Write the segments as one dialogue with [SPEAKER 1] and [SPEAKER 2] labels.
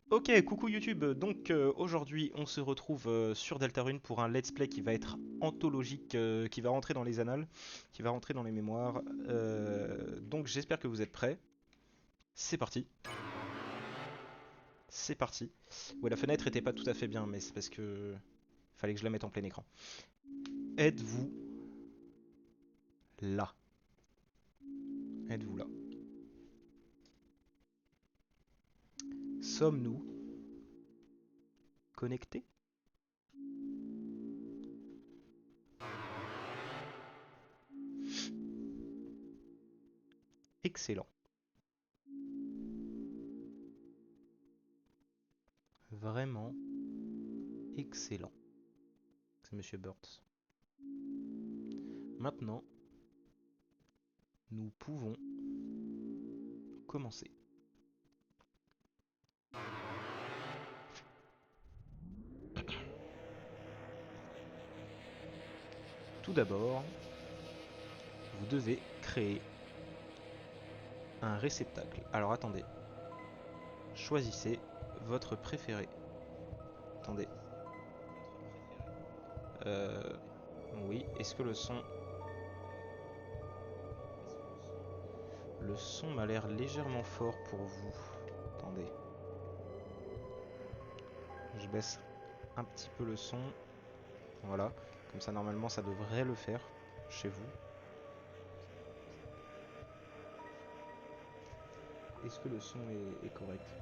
[SPEAKER 1] Ok, coucou YouTube. Donc aujourd'hui, on se retrouve sur Deltarune pour un let's play qui va être anthologique, qui va rentrer dans les annales, qui va rentrer dans les mémoires. Donc j'espère que vous êtes prêts. C'est parti. C'est parti. Ouais, la fenêtre était pas tout à fait bien, mais c'est parce que fallait que je la mette en plein écran. Êtes-vous là? Êtes-vous là? Sommes-nous connectés? Excellent. Vraiment excellent. C'est Monsieur Burns. Maintenant, nous pouvons commencer. Tout d'abord, vous devez créer un réceptacle. Alors attendez, choisissez votre préféré. Attendez. Euh, oui, est-ce que le son m'a l'air légèrement fort pour vous? Attendez, je baisse un petit peu le son. Voilà, comme ça normalement ça devrait le faire chez vous. Est-ce que le son est correct?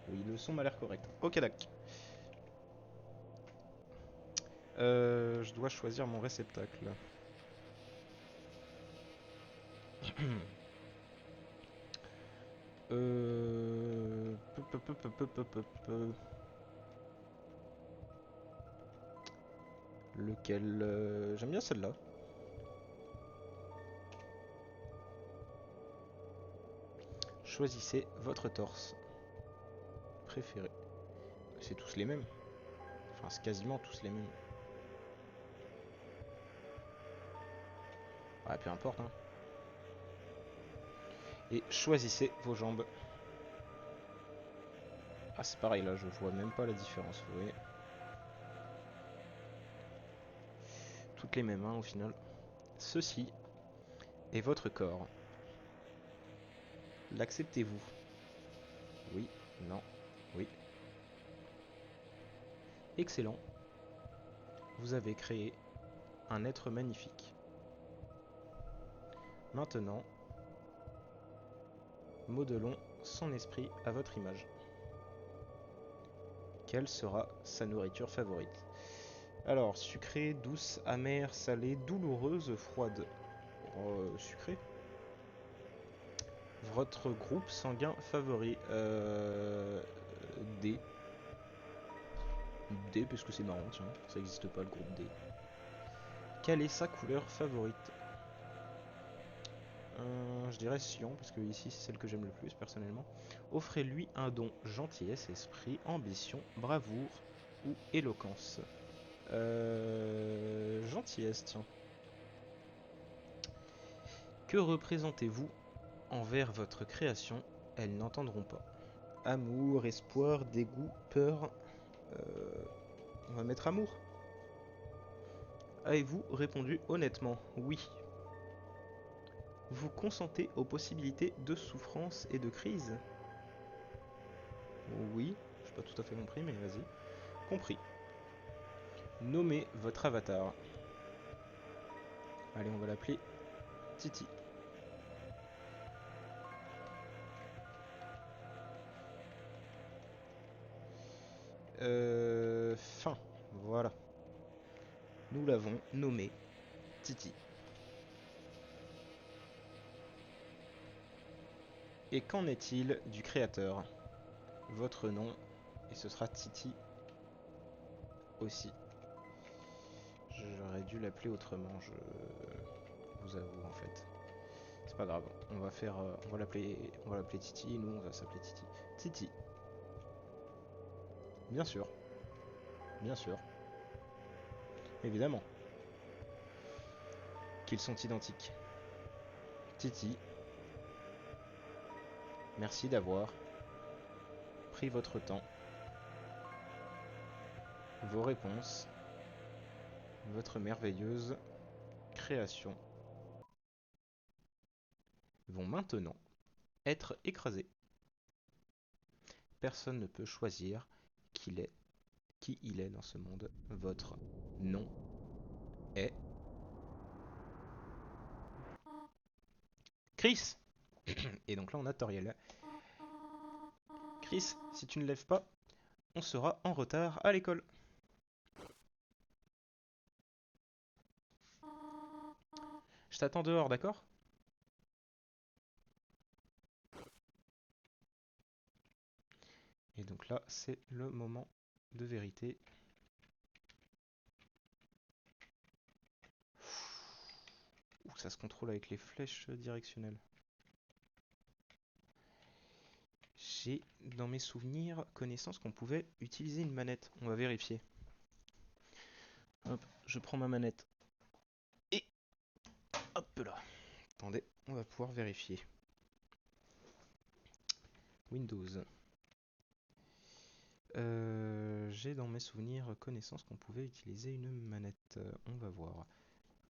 [SPEAKER 1] Oui, le son m'a l'air correct. Ok, d'accord. Je dois choisir mon réceptacle. Lequel j'aime bien celle-là. Choisissez votre torse préféré. C'est tous les mêmes. Enfin, c'est quasiment tous les mêmes. Ouais, peu importe, hein. Et choisissez vos jambes. Ah, c'est pareil, là, je vois même pas la différence, vous voyez. Toutes les mêmes, hein, au final. Ceci est votre corps. L'acceptez-vous? Oui, non, oui. Excellent. Vous avez créé un être magnifique. Maintenant, modelons son esprit à votre image. Quelle sera sa nourriture favorite? Alors, sucrée, douce, amère, salée, douloureuse, froide. Sucrée. Votre groupe sanguin favori? D. D, parce que c'est marrant, tiens. Ça n'existe pas le groupe D. Quelle est sa couleur favorite? Je dirais Sion, parce que ici c'est celle que j'aime le plus personnellement. Offrez-lui un don gentillesse, esprit, ambition, bravoure ou éloquence. Gentillesse, tiens. Que représentez-vous envers votre création? Elles n'entendront pas. Amour, espoir, dégoût, peur. On va mettre amour. Avez-vous répondu honnêtement? Oui. Vous consentez aux possibilités de souffrance et de crise? Oui. Je n'ai pas tout à fait compris, mais vas-y. Compris. Nommez votre avatar. Allez, on va l'appeler Titi. Fin. Voilà. Nous l'avons nommé Titi. Et qu'en est-il du créateur? Votre nom, et ce sera Titi aussi. J'aurais dû l'appeler autrement, je vous avoue en fait. C'est pas grave, on va faire, on va l'appeler Titi et nous on va s'appeler Titi. Titi, bien sûr, bien sûr, évidemment, qu'ils sont identiques. Titi Merci d'avoir pris votre temps. Vos réponses, votre merveilleuse création vont maintenant être écrasées. Personne ne peut choisir qui il est dans ce monde. Votre nom est Chris. Et donc là, on a Toriel. Chris, si tu ne lèves pas, on sera en retard à l'école. Je t'attends dehors, d'accord? Et donc là, c'est le moment de vérité. Ouh, ça se contrôle avec les flèches directionnelles. J'ai dans mes souvenirs connaissance qu'on pouvait utiliser une manette. On va vérifier. Hop, je prends ma manette. Et hop là. Attendez, on va pouvoir vérifier. Windows. J'ai dans mes souvenirs connaissance qu'on pouvait utiliser une manette. On va voir.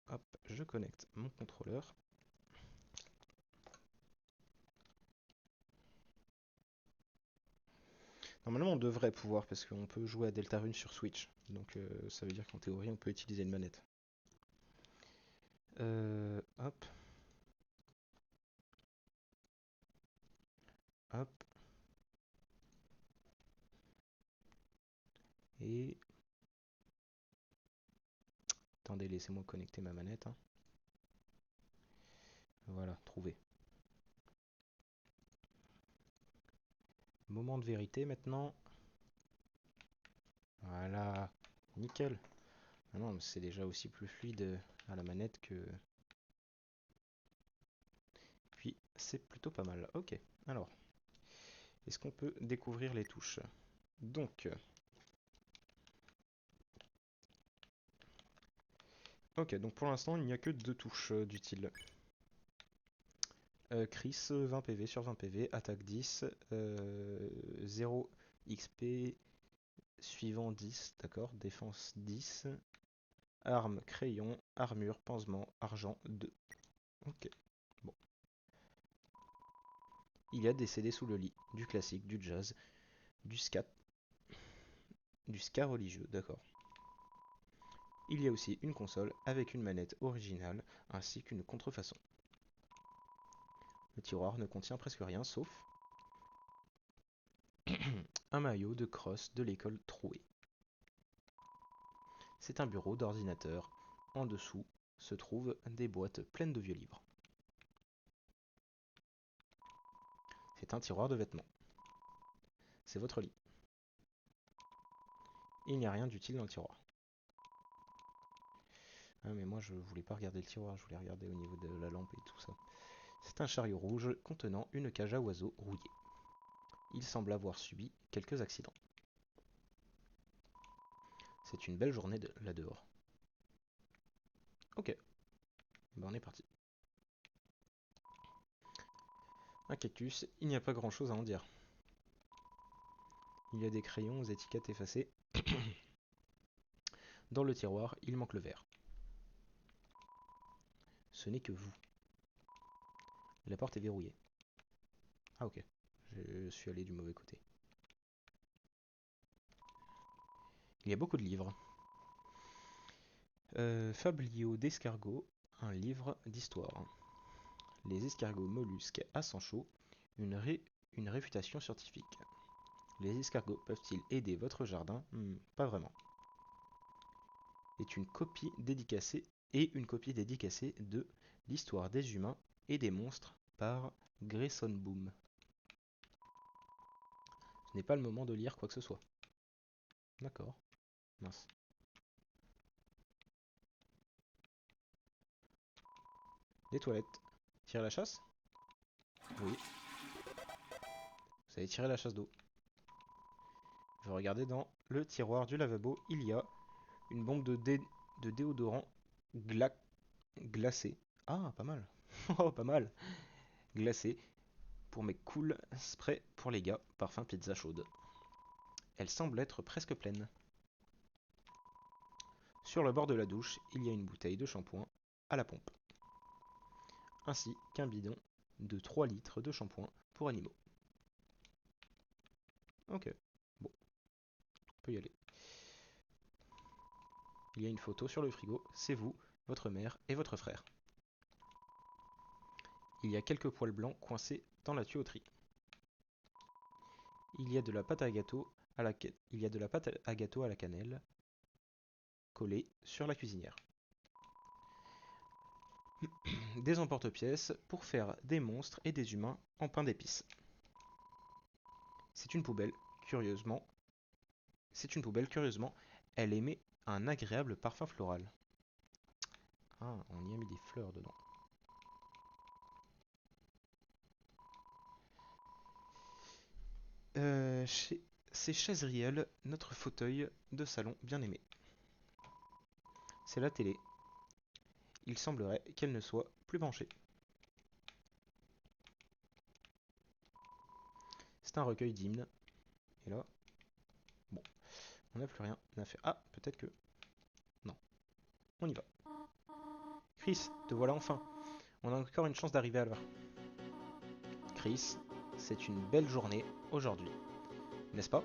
[SPEAKER 1] Hop, je connecte mon contrôleur. Normalement, on devrait pouvoir parce qu'on peut jouer à Deltarune sur Switch. Donc ça veut dire qu'en théorie, on peut utiliser une manette. Hop. Hop. Et... Attendez, laissez-moi connecter ma manette. Hein. Voilà, trouvé. Moment de vérité maintenant. Voilà, nickel. Ah non, c'est déjà aussi plus fluide à la manette que... Puis c'est plutôt pas mal. Ok, alors, est-ce qu'on peut découvrir les touches? Donc, ok, donc pour l'instant il n'y a que deux touches d'utile. Chris, 20 PV sur 20 PV, attaque 10, 0 XP, suivant 10, d'accord, défense 10, arme, crayon, armure, pansement, argent 2. Ok, bon. Il y a des CD sous le lit, du classique, du jazz, du ska religieux, d'accord. Il y a aussi une console avec une manette originale ainsi qu'une contrefaçon. Le tiroir ne contient presque rien sauf un maillot de crosse de l'école troué. C'est un bureau d'ordinateur. En dessous se trouvent des boîtes pleines de vieux livres. C'est un tiroir de vêtements. C'est votre lit. Il n'y a rien d'utile dans le tiroir. Ah mais moi je voulais pas regarder le tiroir, je voulais regarder au niveau de la lampe et tout ça. C'est un chariot rouge contenant une cage à oiseaux rouillée. Il semble avoir subi quelques accidents. C'est une belle journée là dehors. Ok, ben on est parti. Un cactus, il n'y a pas grand chose à en dire. Il y a des crayons aux étiquettes effacées. Dans le tiroir, il manque le verre. Ce n'est que vous. La porte est verrouillée. Ah ok, je suis allé du mauvais côté. Il y a beaucoup de livres. Fabliaux d'escargots, un livre d'histoire. Les escargots mollusques à sang chaud, une réfutation scientifique. Les escargots peuvent-ils aider votre jardin? Pas vraiment. Et une copie dédicacée de L'histoire des humains et des monstres par Grayson Boom. Ce n'est pas le moment de lire quoi que ce soit. D'accord. Mince. Les toilettes. Tirer la chasse? Oui. Vous avez tiré la chasse d'eau. Je vais regarder dans le tiroir du lavabo. Il y a une bombe de déodorant glacé. Ah, pas mal. Oh, pas mal. Glacé pour mes cool sprays pour les gars, parfum pizza chaude. Elle semble être presque pleine. Sur le bord de la douche, il y a une bouteille de shampoing à la pompe, ainsi qu'un bidon de 3 litres de shampoing pour animaux. Ok, bon, on peut y aller. Il y a une photo sur le frigo, c'est vous, votre mère et votre frère. Il y a quelques poils blancs coincés dans la tuyauterie. Il y a de la pâte à gâteau à la cannelle collée sur la cuisinière. Des emporte-pièces pour faire des monstres et des humains en pain d'épices. C'est une poubelle, curieusement. Elle émet un agréable parfum floral. Ah, on y a mis des fleurs dedans. C'est Chazriel, notre fauteuil de salon bien aimé. C'est la télé. Il semblerait qu'elle ne soit plus branchée. C'est un recueil d'hymnes. Et là, bon, on n'a plus rien à faire. Ah, peut-être que... Non, on y va. Chris, te voilà enfin. On a encore une chance d'arriver à l'heure. Chris, c'est une belle journée aujourd'hui, n'est-ce pas?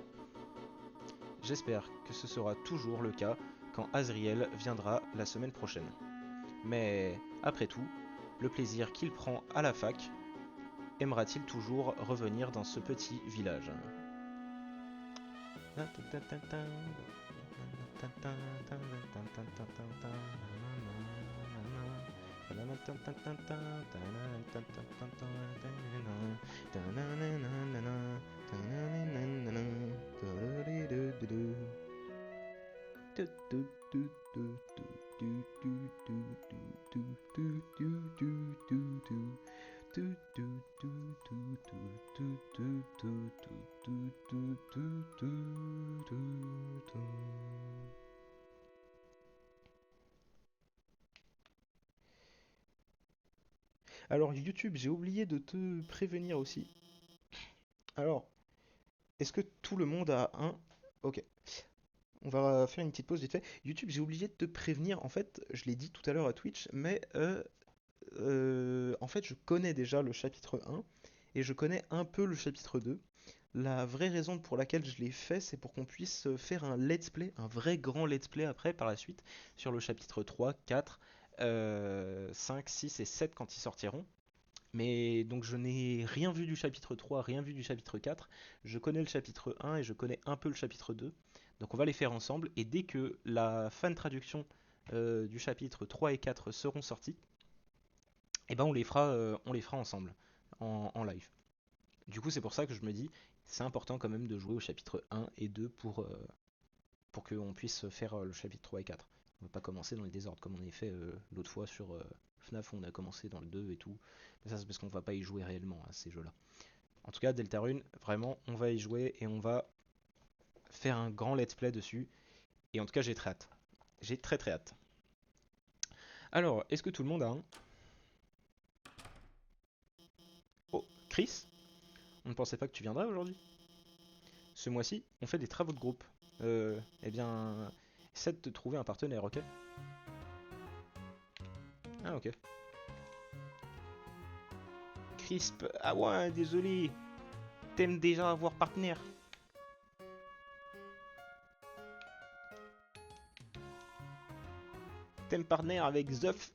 [SPEAKER 1] J'espère que ce sera toujours le cas quand Azriel viendra la semaine prochaine. Mais après tout, le plaisir qu'il prend à la fac, aimera-t-il toujours revenir dans ce petit village? Alors YouTube, j'ai oublié de te prévenir aussi. Alors, est-ce que tout le monde a un... Ok, on va faire une petite pause vite fait. YouTube, j'ai oublié de te prévenir. En fait, je l'ai dit tout à l'heure à Twitch, mais en fait, je connais déjà le chapitre 1 et je connais un peu le chapitre 2. La vraie raison pour laquelle je l'ai fait, c'est pour qu'on puisse faire un let's play, un vrai grand let's play après, par la suite, sur le chapitre 3, 4, 5, 6 et 7 quand ils sortiront. Mais donc je n'ai rien vu du chapitre 3, rien vu du chapitre 4. Je connais le chapitre 1 et je connais un peu le chapitre 2. Donc on va les faire ensemble. Et dès que la fan traduction du chapitre 3 et 4 seront sorties, et ben on les fera ensemble en live. Du coup c'est pour ça que je me dis c'est important quand même de jouer au chapitre 1 et 2 pour qu'on puisse faire le chapitre 3 et 4. On va pas commencer dans le désordre comme on avait fait l'autre fois sur FNAF où on a commencé dans le 2 et tout. Mais ça c'est parce qu'on va pas y jouer réellement à ces jeux-là. En tout cas Deltarune, vraiment on va y jouer et on va faire un grand let's play dessus. Et en tout cas j'ai très hâte. J'ai très très hâte. Alors, est-ce que tout le monde a un... Oh, Chris? On ne pensait pas que tu viendrais aujourd'hui. Ce mois-ci, on fait des travaux de groupe. Eh bien, essaie de te trouver un partenaire, ok? Ah, ok. Crisp, ah ouais, désolé. T'aimes déjà avoir partenaire. T'aimes partenaire avec Zeuf.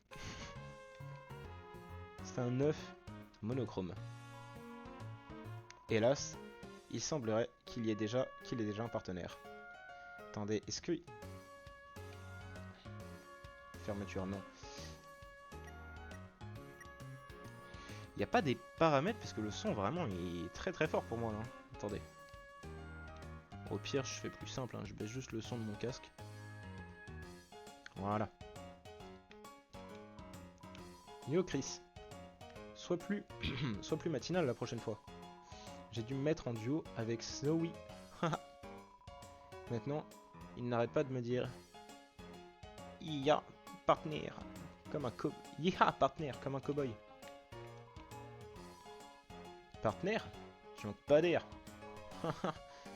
[SPEAKER 1] C'est un œuf monochrome. Hélas, il semblerait qu'il ait déjà un partenaire. Attendez, est-ce que... Fermeture, non. Il n'y a pas des paramètres parce que le son vraiment est très très fort pour moi là. Attendez. Au pire je fais plus simple, hein. Je baisse juste le son de mon casque. Voilà. Yo Chris. Sois plus matinal la prochaine fois. J'ai dû me mettre en duo avec Zoe. Maintenant, il n'arrête pas de me dire Ya partenaire comme un cowboy. Ya partenaire comme un cowboy. Partenaire? Tu manques pas d'air.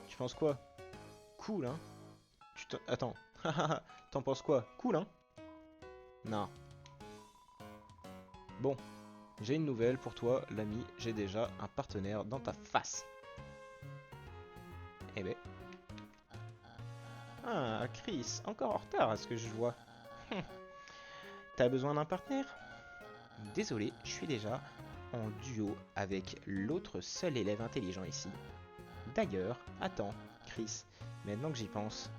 [SPEAKER 1] Tu penses quoi? Cool, hein? Attends. T'en penses quoi? Cool, hein? Non. Bon, j'ai une nouvelle pour toi, l'ami. J'ai déjà un partenaire dans ta face. Eh ben. Ah, Chris, encore en retard à ce que je vois. T'as besoin d'un partenaire? Désolé, je suis déjà en duo avec l'autre seul élève intelligent ici. D'ailleurs, attends, Chris, maintenant que j'y pense,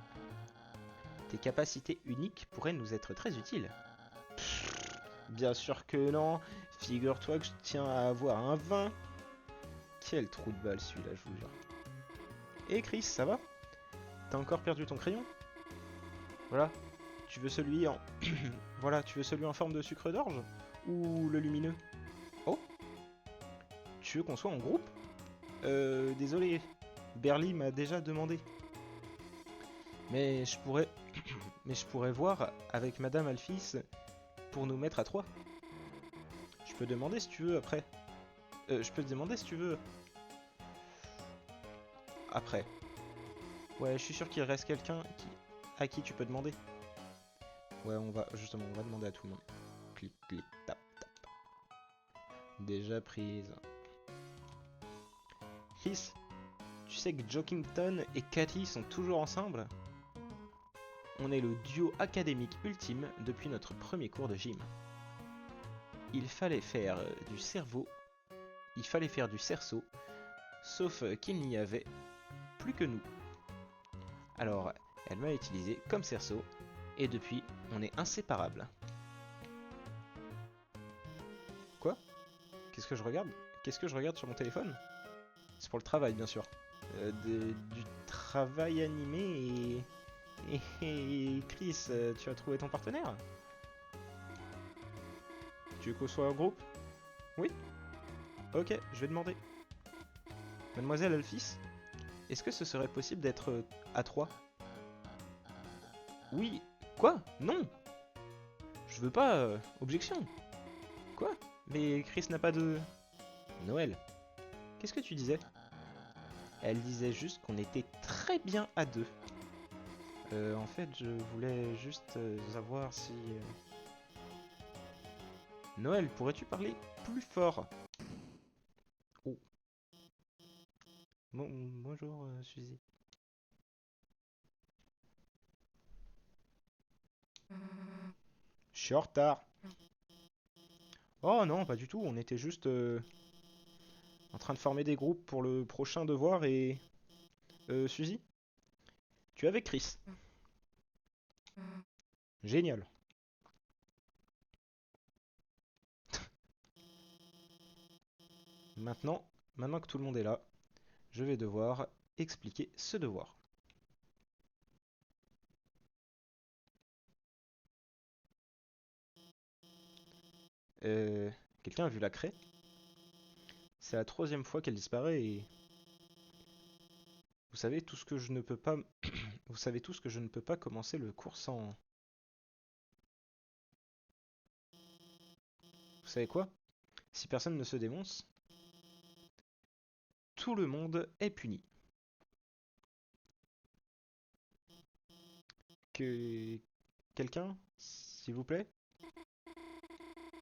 [SPEAKER 1] tes capacités uniques pourraient nous être très utiles. Bien sûr que non, figure-toi que je tiens à avoir un 20. Quel trou de balle celui-là, je vous jure. Eh Chris, ça va? T'as encore perdu ton crayon? Voilà, tu veux celui en... voilà, tu veux celui en forme de sucre d'orge? Ou le lumineux? Oh, tu veux qu'on soit en groupe? Désolé, Berly m'a déjà demandé. Mais je pourrais... Mais je pourrais voir avec Madame Alphys pour nous mettre à 3. Je peux demander si tu veux après. Je peux te demander si tu veux après. Ouais, je suis sûr qu'il reste quelqu'un à qui tu peux demander. Ouais, on va demander à tout le monde. Clic, clic, tap, tap. Déjà prise. Chris, tu sais que Jokington et Cathy sont toujours ensemble? On est le duo académique ultime depuis notre premier cours de gym. Il fallait faire du cerveau, il fallait faire du cerceau, sauf qu'il n'y avait plus que nous. Alors, elle m'a utilisé comme cerceau, et depuis, on est inséparables. Quoi? Qu'est-ce que je regarde? Qu'est-ce que je regarde sur mon téléphone? C'est pour le travail, bien sûr. Du travail animé et Chris, tu as trouvé ton partenaire? Tu veux qu'on soit en groupe? Oui? Ok, je vais demander. Mademoiselle Alphys, est-ce que ce serait possible d'être à 3? Oui. Quoi? Non. Je veux pas. Objection. Quoi? Mais Chris n'a pas de... Noël. Qu'est-ce que tu disais? Elle disait juste qu'on était très bien à 2. En fait, je voulais juste savoir si... Noël, pourrais-tu parler plus fort? Oh. Bonjour, Suzy. Je suis en retard. Oh non, pas du tout. On était juste en train de former des groupes pour le prochain devoir et... Suzy, tu es avec Chris. Génial. Maintenant, maintenant que tout le monde est là, je vais devoir expliquer ce devoir. Euh, Quelqu'un a vu la craie? C'est la troisième fois qu'elle disparaît et... Vous savez tout ce que je ne peux pas... Vous savez tout ce que je ne peux pas commencer le cours sans... Vous savez quoi? Si personne ne se dénonce, tout le monde est puni. Que... Quelqu'un, s'il vous plaît?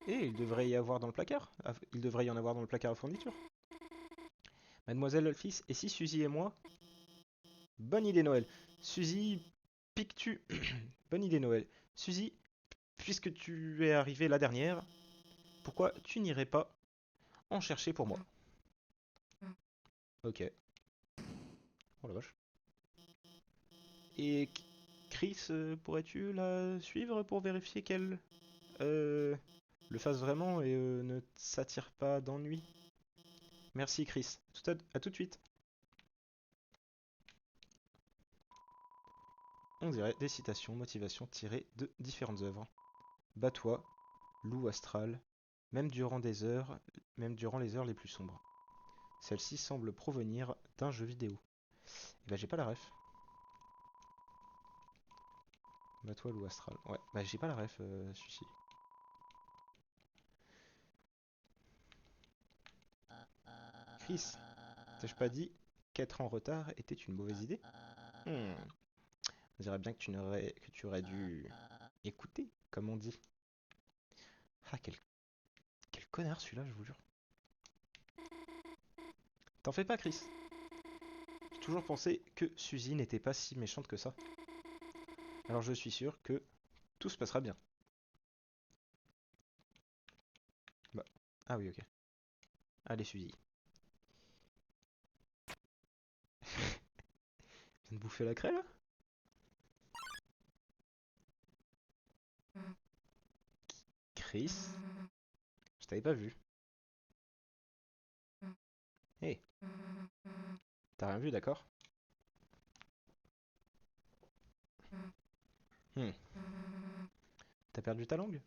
[SPEAKER 1] Et il devrait y avoir dans le placard. Il devrait y en avoir dans le placard à fourniture. Mademoiselle Alphys, et si Suzy et moi? Bonne idée Noël. Suzy, piques-tu... Bonne idée Noël. Suzy, puisque tu es arrivée la dernière, pourquoi tu n'irais pas en chercher pour moi? Ok. Oh la vache. Et Chris, pourrais-tu la suivre pour vérifier qu'elle le fasse vraiment et ne s'attire pas d'ennui? Merci Chris. À tout de suite. On dirait des citations, motivations tirées de différentes œuvres. Bats-toi, loup astral, même durant des heures, même durant les heures les plus sombres. Celle-ci semble provenir d'un jeu vidéo. Et bah j'ai pas la ref. Bats-toi, loup astral. Ouais, bah j'ai pas la ref, celui-ci. Chris, t'ai-je pas dit qu'être en retard était une mauvaise idée? On dirait bien que tu aurais dû écouter, comme on dit. Ah, quel connard celui-là, je vous jure. T'en fais pas, Chris. J'ai toujours pensé que Suzy n'était pas si méchante que ça. Alors je suis sûr que tout se passera bien. Bah. Ah oui, ok. Allez, Suzy. Viens de bouffer la craie, là? Chris? Je t'avais pas vu. Hé, hey, t'as rien vu, d'accord? Hmm. T'as perdu ta langue?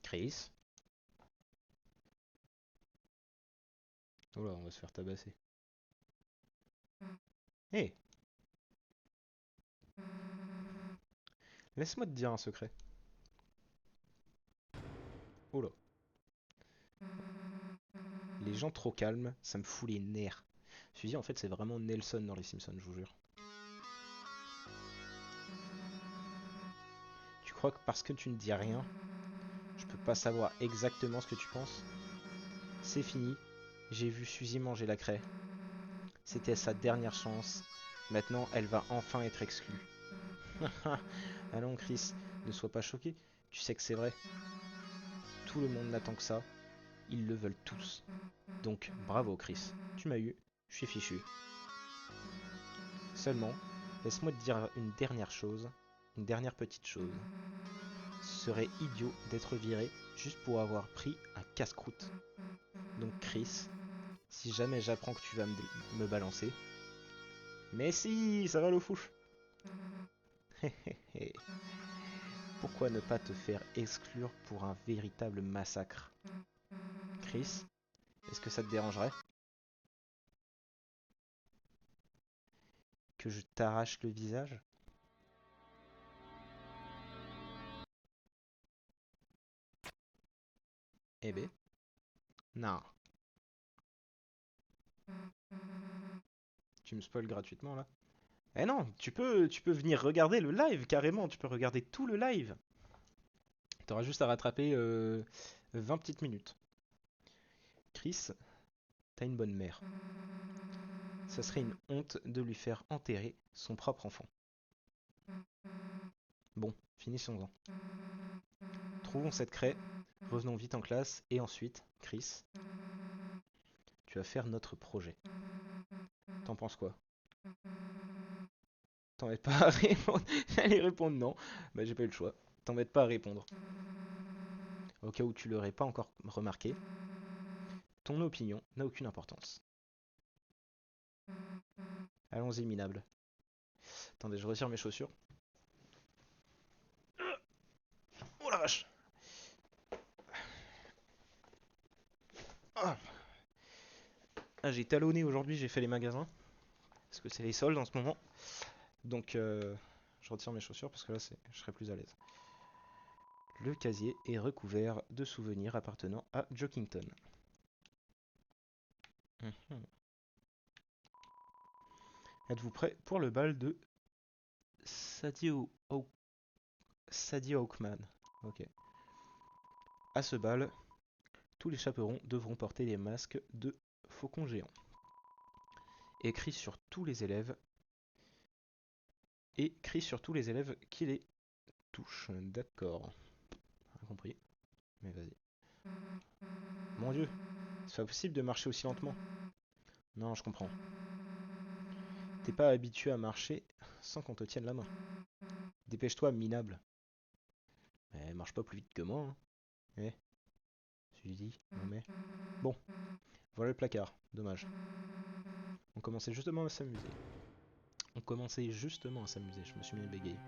[SPEAKER 1] Chris? Oh là, on va se faire tabasser. Hé, hey, laisse-moi te dire un secret. Oh là. Les gens trop calmes, ça me fout les nerfs. Suzy, en fait, c'est vraiment Nelson dans les Simpsons, je vous jure. Tu crois que parce que tu ne dis rien, je peux pas savoir exactement ce que tu penses? C'est fini. J'ai vu Suzy manger la craie. C'était sa dernière chance. Maintenant, elle va enfin être exclue. Allons, Chris, ne sois pas choqué. Tu sais que c'est vrai. Tout le monde n'attend que ça. Ils le veulent tous. Donc, bravo, Chris. Tu m'as eu. Je suis fichu. Seulement, laisse-moi te dire une dernière chose. Une dernière petite chose. Ce serait idiot d'être viré juste pour avoir pris un casse-croûte. Donc, Chris, si jamais j'apprends que tu vas me balancer. Mais si, ça va le fouche. Pourquoi ne pas te faire exclure pour un véritable massacre? Chris, est-ce que ça te dérangerait que je t'arrache le visage? Eh ben, non. Tu me spoil gratuitement là? Eh non, tu peux venir regarder le live carrément, tu peux regarder tout le live. T'auras juste à rattraper 20 petites minutes. Chris, t'as une bonne mère. Ça serait une honte de lui faire enterrer son propre enfant. Bon, finissons-en. Trouvons cette craie, revenons vite en classe, et ensuite, Chris, tu vas faire notre projet. T'en penses quoi? T'embêtes pas à répondre. J'allais répondre non. Bah j'ai pas eu le choix. T'embêtes pas à répondre. Au cas où tu l'aurais pas encore remarqué, ton opinion n'a aucune importance. Allons-y, minable. Attendez, je retire mes chaussures. Oh la vache. Ah, ah, j'ai talonné aujourd'hui, j'ai fait les magasins. Parce que c'est les soldes en ce moment. Donc je retire mes chaussures parce que là je serai plus à l'aise. Le casier est recouvert de souvenirs appartenant à Jokington. Mhm. Êtes-vous prêt pour le bal de Sadie, Sadie Hawkman? Ok. À ce bal, tous les chaperons devront porter des masques de faucons géants. Écrit sur tous les élèves et crie sur tous les élèves qui les touchent. D'accord. Rien compris. Mais vas-y. Mon Dieu, c'est pas possible de marcher aussi lentement. Non, je comprends. T'es pas habitué à marcher sans qu'on te tienne la main. Dépêche-toi, minable. Mais marche pas plus vite que moi, hein. Eh, je lui dis, non mais. Bon, voilà le placard. Dommage. On commençait justement à s'amuser. On commençait justement à s'amuser. Je me suis mis à bégayer.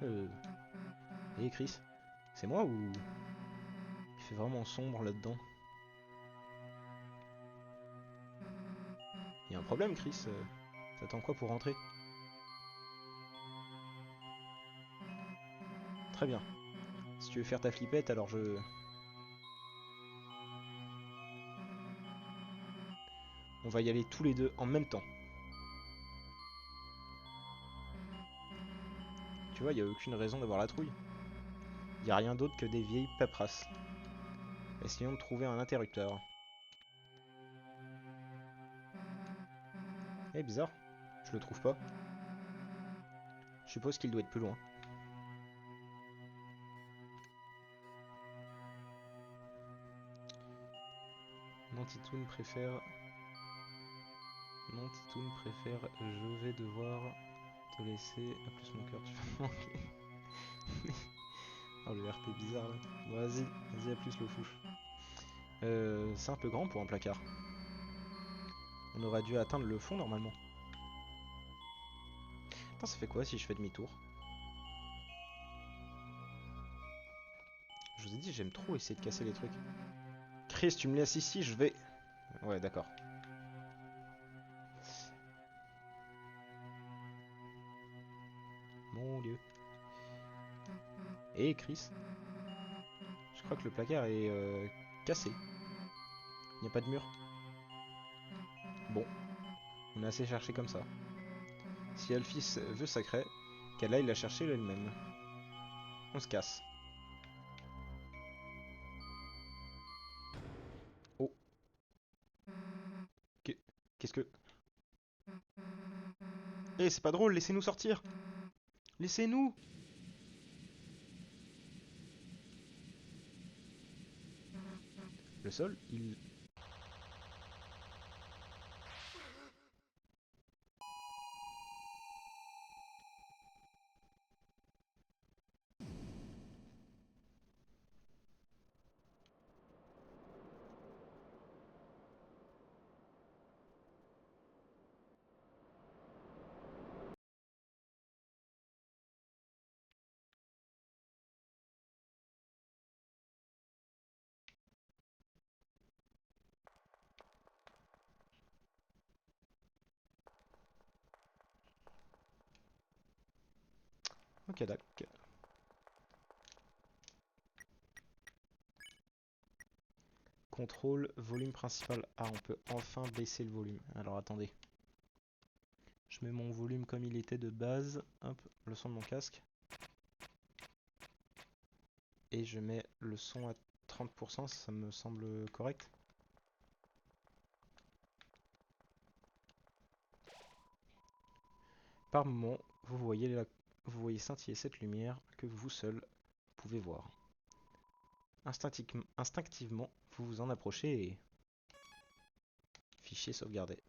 [SPEAKER 1] Euh. Et Chris, c'est moi ou il fait vraiment sombre là-dedans? Y a un problème, Chris? T'attends quoi pour rentrer? Très bien. Si tu veux faire ta flippette, alors je... On va y aller tous les deux en même temps. Tu vois, il n'y a aucune raison d'avoir la trouille. Il n'y a rien d'autre que des vieilles paperasses. Essayons de trouver un interrupteur. Eh, bizarre. Je le trouve pas. Je suppose qu'il doit être plus loin. Nantitoon préfère... Nantitoon préfère... Je vais devoir te laisser... À plus mon cœur, tu vas manquer. Oh, le RP bizarre là. Bon, vas-y, vas-y, à plus le fouche. C'est un peu grand pour un placard. On aurait dû atteindre le fond normalement. Attends, ça fait quoi si je fais demi-tour? Je vous ai dit, j'aime trop essayer de casser les trucs. Chris, tu me laisses ici, je vais... Ouais, d'accord. Mon dieu. Et Chris, je crois que le placard est cassé. Il n'y a pas de mur. Bon, on a assez cherché comme ça. Si Alphys veut sacré, qu'elle aille la chercher elle-même. On se casse. Oh, qu'est-ce que... Eh, c'est pas drôle, laissez-nous sortir. Laissez-nous. Le sol, il... Ok, d'accord. Contrôle, volume principal. Ah, on peut enfin baisser le volume. Alors attendez. Je mets mon volume comme il était de base. Hop, le son de mon casque. Et je mets le son à 30%, ça me semble correct. Par moment, vous voyez scintiller cette lumière que vous seul pouvez voir. Instinctivement, vous vous en approchez et... Fichier sauvegardé.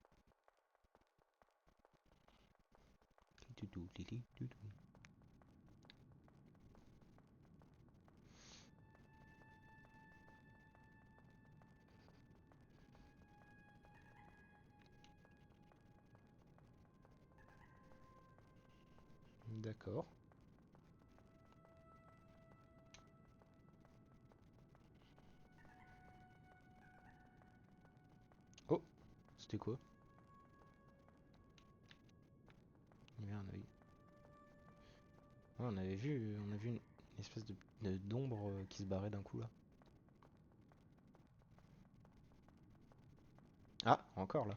[SPEAKER 1] D'accord. Oh, c'était quoi? Il y avait un œil. Ouais, on a vu une espèce d'ombre qui se barrait d'un coup là. Ah, encore là.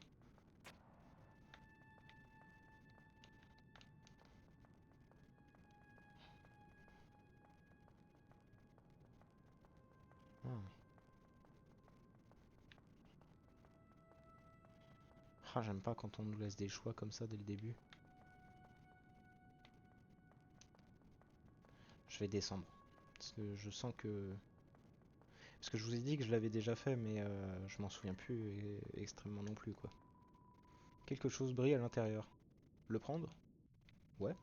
[SPEAKER 1] Ah. Ah, j'aime pas quand on nous laisse des choix comme ça dès le début. Je vais descendre. Parce que je sens que... Parce que je vous ai dit que je l'avais déjà fait, mais je m'en souviens plus extrêmement non plus, quoi. Quelque chose brille à l'intérieur. Le prendre? Ouais.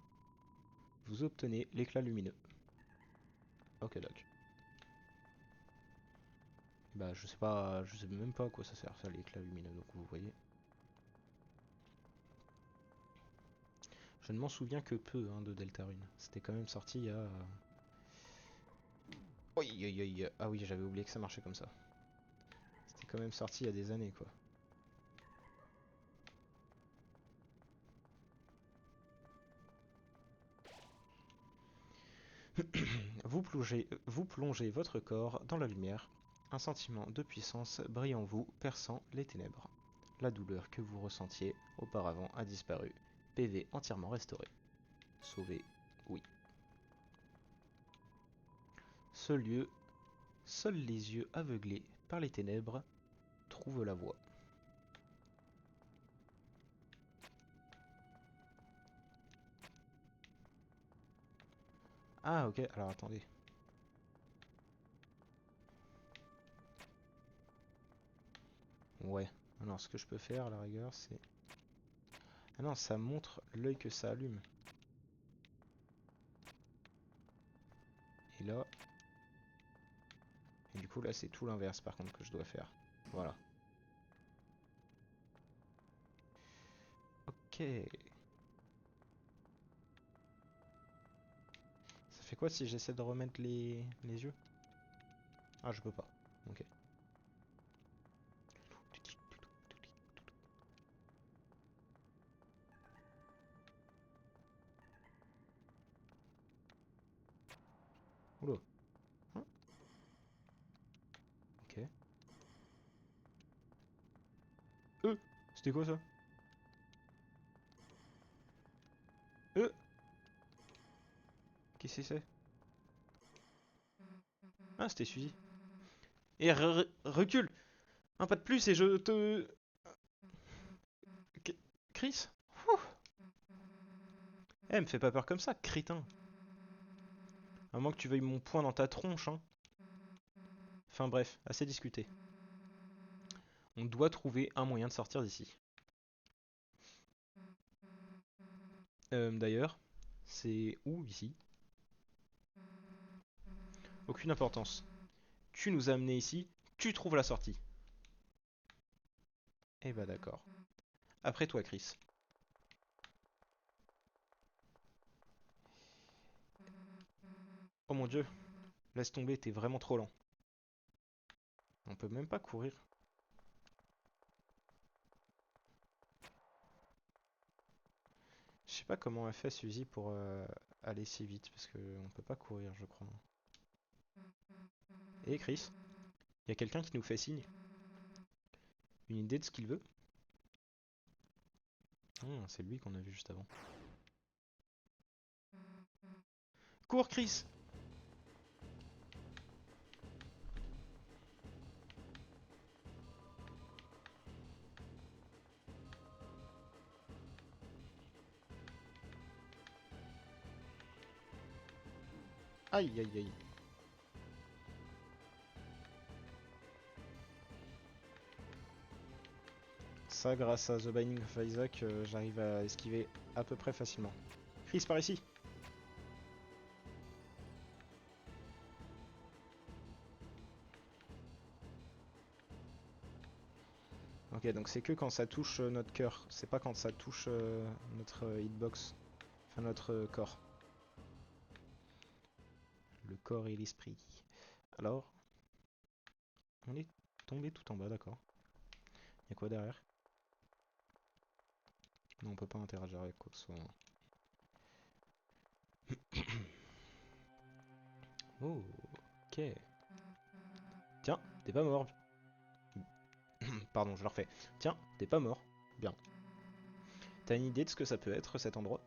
[SPEAKER 1] Vous obtenez l'éclat lumineux. Ok, doc. Bah, je sais même pas à quoi ça sert, ça, l'éclat lumineux, donc vous voyez. Je ne m'en souviens que peu hein, de Deltarune. C'était quand même sorti il y a... Ah oui, j'avais oublié que ça marchait comme ça. C'était quand même sorti il y a des années, quoi. Vous plongez votre corps dans la lumière. Un sentiment de puissance brille en vous, perçant les ténèbres. La douleur que vous ressentiez auparavant a disparu. PV entièrement restauré. Sauvé, oui. Ce lieu, seuls les yeux aveuglés par les ténèbres trouvent la voie. Ah ok, alors attendez. Ouais, alors ce que je peux faire à la rigueur c'est... Ah non, ça montre l'œil que ça allume. Et là... Et du coup là c'est tout l'inverse par contre que je dois faire. Voilà. Ok. Ça fait quoi si j'essaie de remettre les yeux? Ah je peux pas. Ok. Oula. Hein. Ok. C'était quoi ça? Euh Qu'est-ce que c'est? Ah c'était Suzy. Et recule! Un pas de plus et je te... Chris? Ouh. Eh, me fais pas peur comme ça, crétin. À moins que tu veuilles mon poing dans ta tronche, hein. Enfin bref, assez discuté. On doit trouver un moyen de sortir d'ici. D'ailleurs, c'est où ici? Aucune importance. Tu nous as amenés ici, tu trouves la sortie. Eh bah d'accord. Après toi, Chris. Oh mon dieu, laisse tomber, t'es vraiment trop lent. On peut même pas courir. Je sais pas comment elle fait Suzy pour aller si vite, parce qu'on peut pas courir, je crois. Et Chris, y a quelqu'un qui nous fait signe. Une idée de ce qu'il veut? C'est lui qu'on a vu juste avant. Cours, Chris! Aïe aïe aïe. Ça, grâce à The Binding of Isaac, j'arrive à esquiver à peu près facilement. Chris, par ici! Ok, donc c'est que quand ça touche notre cœur, c'est pas quand ça touche notre hitbox, enfin notre corps. Le corps et l'esprit. Alors, on est tombé tout en bas, d'accord. Y'a quoi derrière? Non, on peut pas interagir avec quoi que ce soit. Oh, ok. Tiens, t'es pas mort. Pardon, je le refais. Tiens, t'es pas mort. Bien. T'as une idée de ce que ça peut être cet endroit?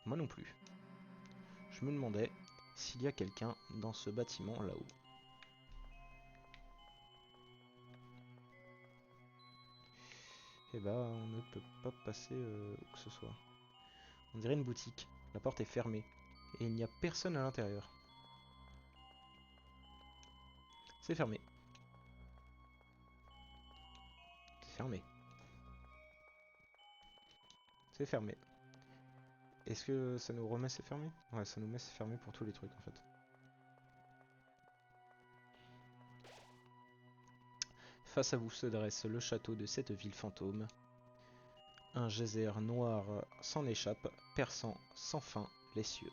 [SPEAKER 1] Moi non plus. Je me demandais s'il y a quelqu'un dans ce bâtiment là-haut. Eh bah, on ne peut pas passer où que ce soit. On dirait une boutique. La porte est fermée. Et il n'y a personne à l'intérieur. C'est fermé. C'est fermé. C'est fermé. Est-ce que ça nous remet c'est fermé? Ouais, ça nous met c'est fermé pour tous les trucs en fait. Face à vous se dresse le château de cette ville fantôme. Un geyser noir s'en échappe, perçant sans fin les cieux.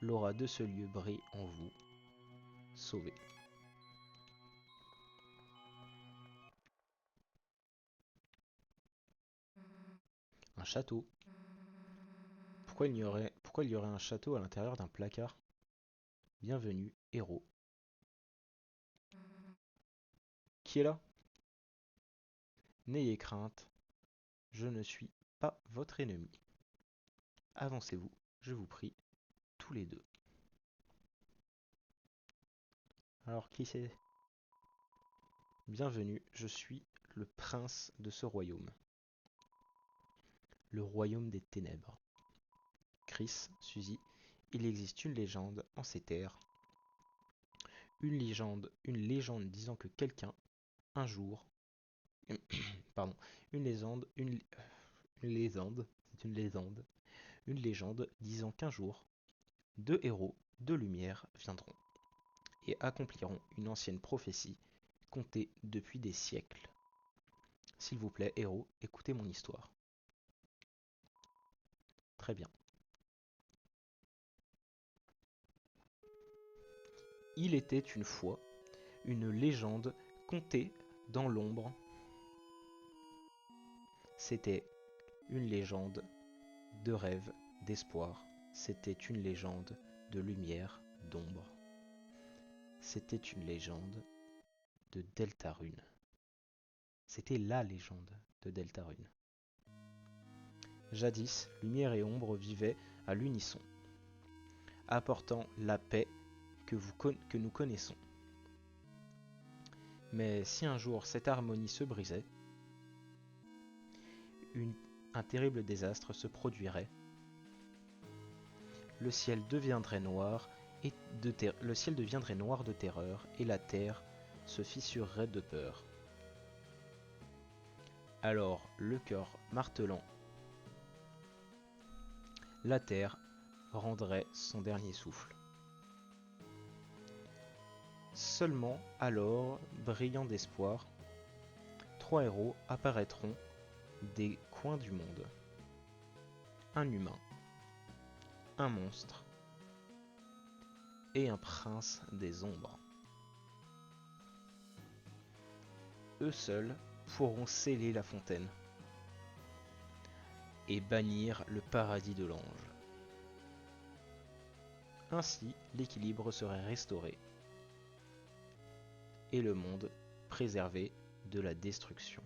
[SPEAKER 1] L'aura de ce lieu brille en vous. Sauvé. Un château. pourquoi il y aurait un château à l'intérieur d'un placard? Bienvenue, héros. Qui est là? N'ayez crainte, je ne suis pas votre ennemi. Avancez-vous, je vous prie, tous les deux. Alors, qui c'est? Bienvenue, je suis le prince de ce royaume. Le royaume des ténèbres. Chris, Suzy, il existe une légende en ces terres. Une légende disant que quelqu'un, un jour, pardon, une légende, c'est une légende disant qu'un jour, deux héros de lumière viendront et accompliront une ancienne prophétie contée depuis des siècles. S'il vous plaît, héros, écoutez mon histoire. Très bien. Il était une fois une légende contée dans l'ombre. C'était une légende de rêve, d'espoir. C'était une légende de lumière, d'ombre. C'était une légende de Deltarune. C'était la légende de Deltarune. Jadis, lumière et ombre vivaient à l'unisson, apportant la paix que nous connaissons. Mais si un jour cette harmonie se brisait, un terrible désastre se produirait. Le ciel deviendrait noir de terreur et la terre se fissurerait de peur. Alors, le cœur martelant, la terre rendrait son dernier souffle. Seulement alors, brillant d'espoir, trois héros apparaîtront des coins du monde. Un humain, un monstre et un prince des ombres. Eux seuls pourront sceller la fontaine et bannir le paradis de l'ange. Ainsi, l'équilibre serait restauré et le monde préservé de la destruction.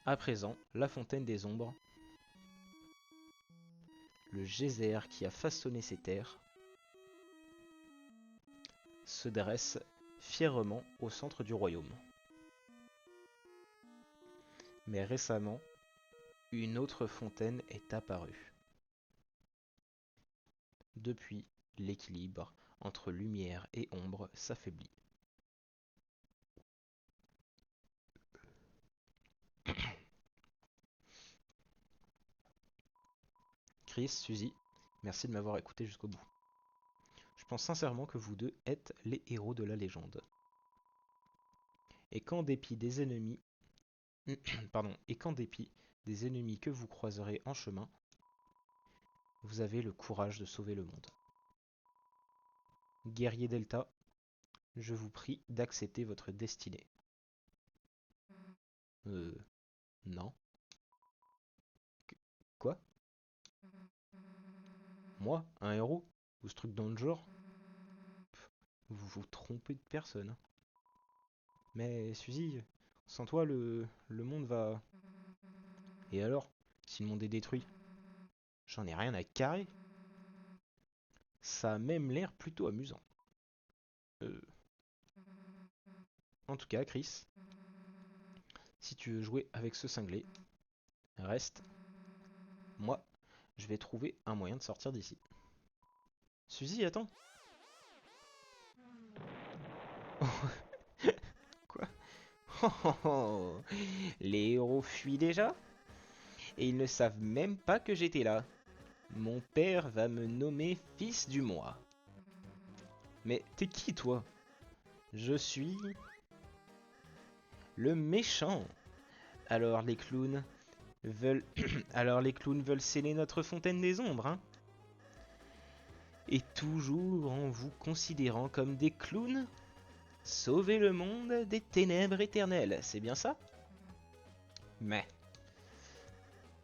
[SPEAKER 1] À présent, la fontaine des ombres, le geyser qui a façonné ces terres, se dresse fièrement au centre du royaume. Mais récemment, une autre fontaine est apparue. Depuis, l'équilibre entre lumière et ombre s'affaiblit. Chris, Suzy, merci de m'avoir écouté jusqu'au bout. Je pense sincèrement que vous deux êtes les héros de la légende. Et qu'en dépit des ennemis, que vous croiserez en chemin, vous avez le courage de sauver le monde. Guerrier Delta, je vous prie d'accepter votre destinée. Non. Quoi? Moi, un héros? Ou ce truc dans le genre? Vous vous trompez de personne. Mais Suzy, sans toi, le monde va... Et alors, si le monde est détruit? J'en ai rien à carrer. Ça a même l'air plutôt amusant. En tout cas, Chris, si tu veux jouer avec ce cinglé, reste. Moi, je vais trouver un moyen de sortir d'ici. Suzy, attends. Quoi? Les héros fuient déjà? Et ils ne savent même pas que j'étais là. Mon père va me nommer fils du mois. Mais t'es qui, toi? Je suis... le méchant. Alors les clowns veulent... Alors les clowns veulent sceller notre fontaine des ombres, hein? Et toujours en vous considérant comme des clowns? Sauver le monde des ténèbres éternelles, c'est bien ça? Mais...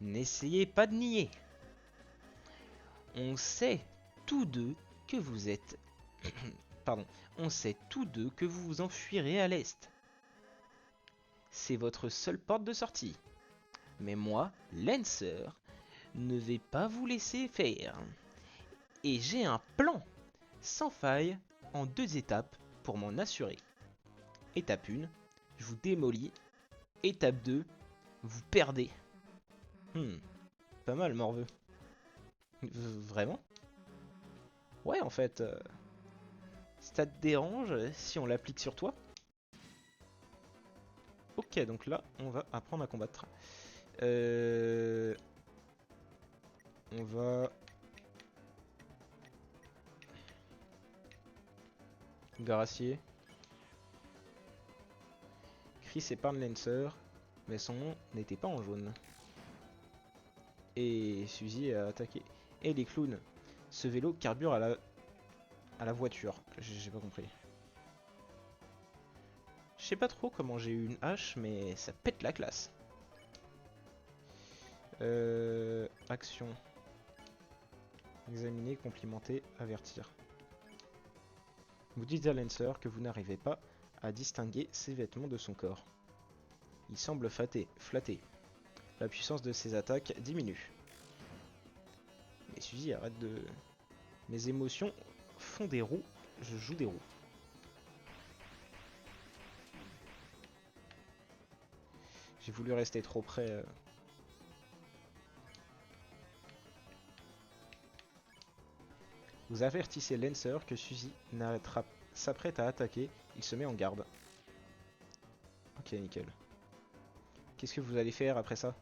[SPEAKER 1] n'essayez pas de nier. On sait tous deux que vous êtes... Pardon. On sait tous deux que vous vous enfuirez à l'est. C'est votre seule porte de sortie. Mais moi, Lancer, ne vais pas vous laisser faire. Et j'ai un plan sans faille en 2 étapes pour m'en assurer. Étape 1, je vous démolis. Étape 2, vous perdez. Pas mal, Morveux. Vraiment? Ouais, en fait, ça te dérange si on l'applique sur toi? Ok, donc là, on va apprendre à combattre. On va... Gracier. Chris épargne Lancer, mais son nom n'était pas en jaune. Et Suzy a attaqué. Et les clowns. Ce vélo carbure à la voiture. J'ai pas compris. Je sais pas trop comment j'ai eu une hache, mais ça pète la classe. Action. Examiner, complimenter, avertir. Vous dites à Lancer que vous n'arrivez pas à distinguer ses vêtements de son corps. Il semble flatté. La puissance de ses attaques diminue. Mais Suzy, arrête de... Mes émotions font des roues, je joue des roues. J'ai voulu rester trop près. Vous avertissez Lancer que Suzy s'apprête à attaquer. Il se met en garde. Ok, nickel. Qu'est-ce que vous allez faire après ça?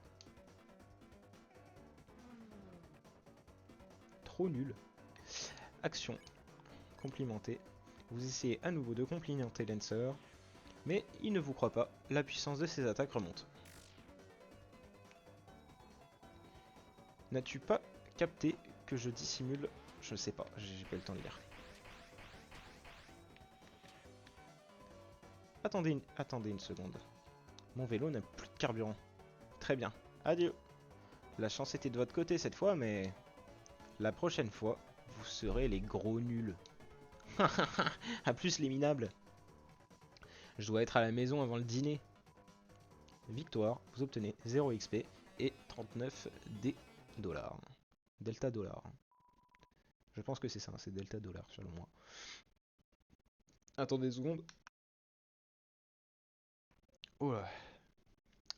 [SPEAKER 1] Trop nul. Action. Complimenter. Vous essayez à nouveau de complimenter Lancer. Mais il ne vous croit pas. La puissance de ses attaques remonte. N'as-tu pas capté que je dissimule? Je sais pas, j'ai pas eu le temps de lire. Attendez une seconde. Mon vélo n'a plus de carburant. Très bien, adieu. La chance était de votre côté cette fois, mais... La prochaine fois, vous serez les gros nuls. À plus les minables. Je dois être à la maison avant le dîner. Victoire, vous obtenez 0 XP et 39 dollars. Delta dollars. Je pense que c'est ça, c'est Delta dollars selon moi. Attendez une seconde. Oh là.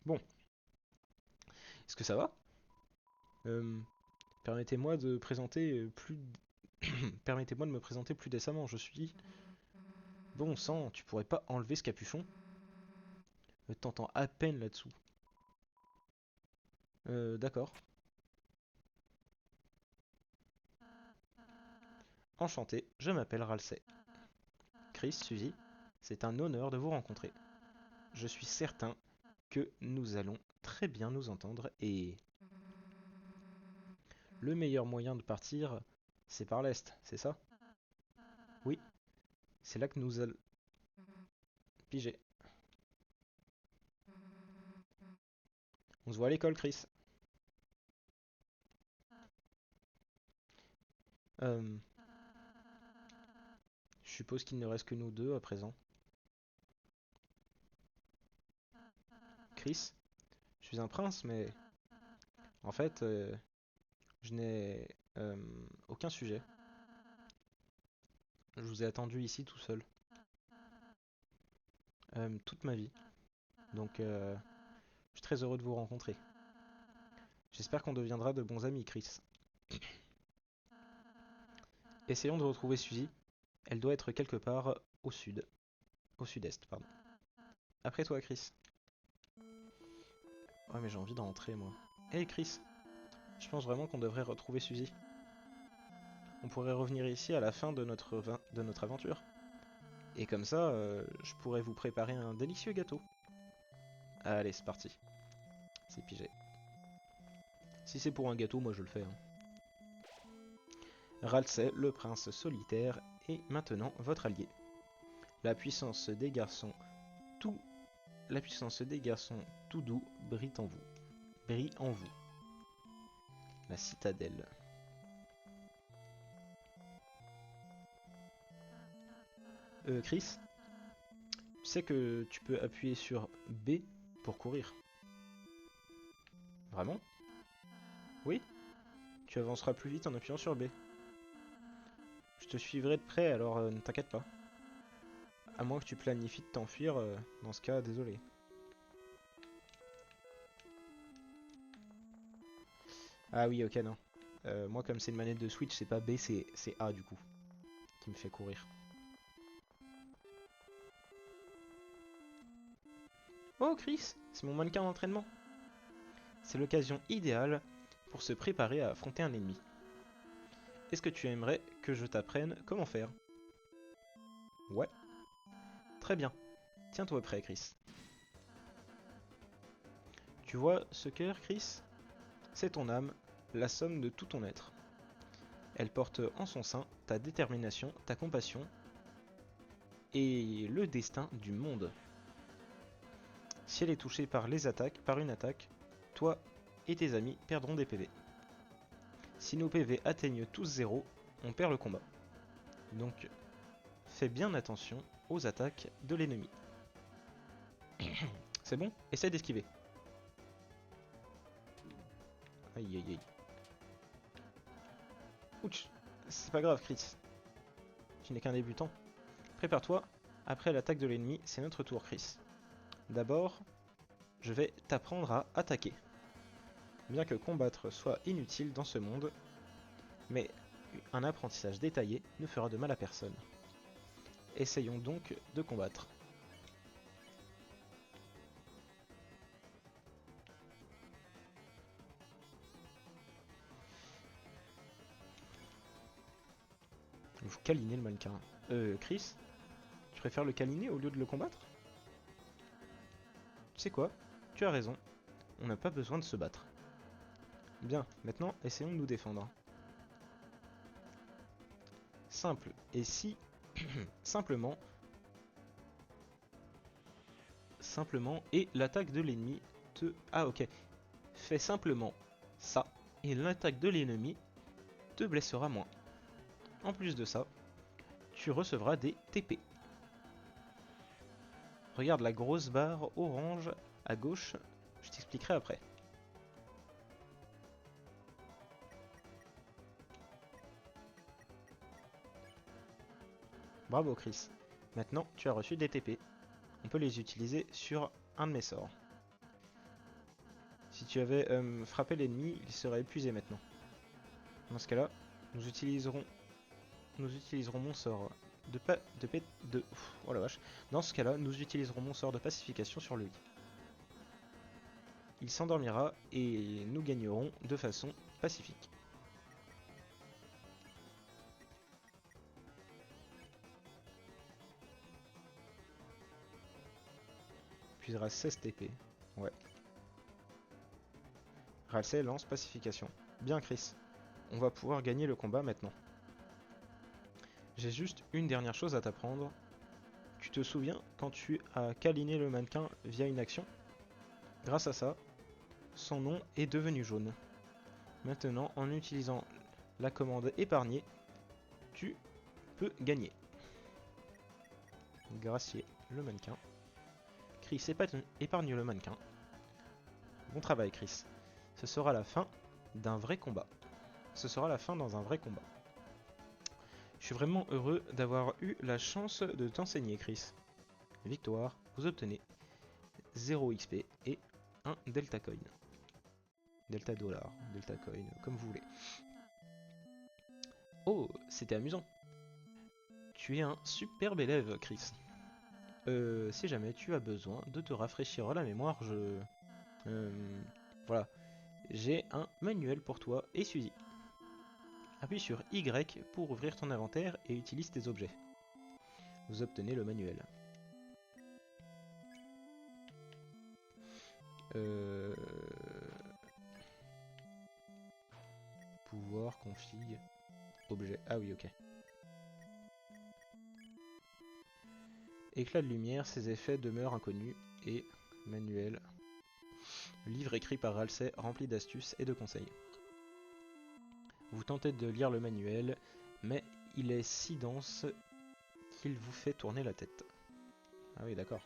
[SPEAKER 1] Bon. Est-ce que ça va? Permettez-moi de présenter plus... Permettez-moi de me présenter plus décemment. Je suis... Bon sang, tu pourrais pas enlever ce capuchon? T'entends à peine là-dessous. D'accord. Enchanté, je m'appelle Ralsei. Chris, Suzy, c'est un honneur de vous rencontrer. Je suis certain que nous allons très bien nous entendre et... Le meilleur moyen de partir, c'est par l'est, c'est ça? Oui, c'est là que nous allons... Piger. On se voit à l'école, Chris. Je suppose qu'il ne reste que nous deux à présent. Chris, je suis un prince, mais... En fait, je n'ai aucun sujet. Je vous ai attendu ici tout seul. Toute ma vie. Donc, je suis très heureux de vous rencontrer. J'espère qu'on deviendra de bons amis, Chris. Essayons de retrouver Suzy. Elle doit être quelque part au sud. Au sud-est, pardon. Après toi, Chris. Ouais, mais j'ai envie de rentrer, moi. Hey, Chris. Je pense vraiment qu'on devrait retrouver Suzy. On pourrait revenir ici à la fin de notre aventure. Et comme ça, je pourrais vous préparer un délicieux gâteau. Allez, c'est parti. C'est pigé. Si c'est pour un gâteau, moi je le fais. Hein. Ralsei, le prince solitaire, est maintenant votre allié. La puissance des garçons tout... La puissance des garçons tout doux brille en vous. La citadelle. Chris, tu sais que tu peux appuyer sur B pour courir. Vraiment? Oui? Tu avanceras plus vite en appuyant sur B. Je te suivrai de près, alors ne t'inquiète pas. À moins que tu planifies de t'enfuir, dans ce cas, désolé. Ah oui, ok, non. Moi, comme c'est une manette de Switch, c'est pas B, c'est A du coup, qui me fait courir. Oh, Chris, c'est mon mannequin d'entraînement. C'est l'occasion idéale pour se préparer à affronter un ennemi. Est-ce que tu aimerais que je t'apprenne comment faire? Ouais. Très bien. Tiens-toi prêt, Chris. Tu vois ce cœur, Chris? C'est ton âme, la somme de tout ton être. Elle porte en son sein ta détermination, ta compassion et le destin du monde. Si elle est touchée par une attaque, toi et tes amis perdront des PV. Si nos PV atteignent tous 0, on perd le combat. Donc, fais bien attention aux attaques de l'ennemi. C'est bon? Essaie d'esquiver. Aïe aïe aïe. Ouch, c'est pas grave, Chris. Tu n'es qu'un débutant. Prépare-toi, après l'attaque de l'ennemi, c'est notre tour, Chris. D'abord, je vais t'apprendre à attaquer. Bien que combattre soit inutile dans ce monde, mais un apprentissage détaillé ne fera de mal à personne. Essayons donc de combattre. Vous câlinez le mannequin. Chris, tu préfères le câliner au lieu de le combattre? Tu sais quoi? Tu as raison. On n'a pas besoin de se battre. Bien, maintenant, essayons de nous défendre. Simple. Et si... simplement... et l'attaque de l'ennemi te... Ah, ok. Fais simplement ça, et l'attaque de l'ennemi te blessera moins. En plus de ça, tu recevras des TP. Regarde la grosse barre orange à gauche, je t'expliquerai après. Bravo Chris. Maintenant, tu as reçu des TP. On peut les utiliser sur un de mes sorts. Si tu avais frappé l'ennemi, il serait épuisé maintenant. Dans ce cas-là, nous utiliserons mon sort oh la vache. Dans ce cas-là, nous utiliserons mon sort de pacification sur lui. Il s'endormira et nous gagnerons de façon pacifique. Puisera 16 TP. Ouais. Ralsei lance pacification. Bien Chris, on va pouvoir gagner le combat maintenant. J'ai juste une dernière chose à t'apprendre. Tu te souviens quand tu as câliné le mannequin via une action? Grâce à ça, son nom est devenu jaune. Maintenant, en utilisant la commande épargner, tu peux gagner. Gracier le mannequin. Chris épargne le mannequin. Bon travail Chris. Ce sera la fin d'un vrai combat. Ce sera la fin dans un vrai combat. Je suis vraiment heureux d'avoir eu la chance de t'enseigner Chris. Victoire, vous obtenez 0 XP et 1 Delta Coin. Delta Dollar, Delta Coin, comme vous voulez. Oh, c'était amusant. Tu es un superbe élève, Chris. Si jamais tu as besoin de te rafraîchir la mémoire, voilà. J'ai un manuel pour toi et Suzy. Appuie sur Y pour ouvrir ton inventaire et utilise tes objets. Vous obtenez le manuel. Pouvoir, config, objet. Ah oui, ok. Éclat de lumière, ses effets demeurent inconnus et manuel. Livre écrit par Ralsei, rempli d'astuces et de conseils. Vous tentez de lire le manuel, mais il est si dense qu'il vous fait tourner la tête. Ah oui, d'accord.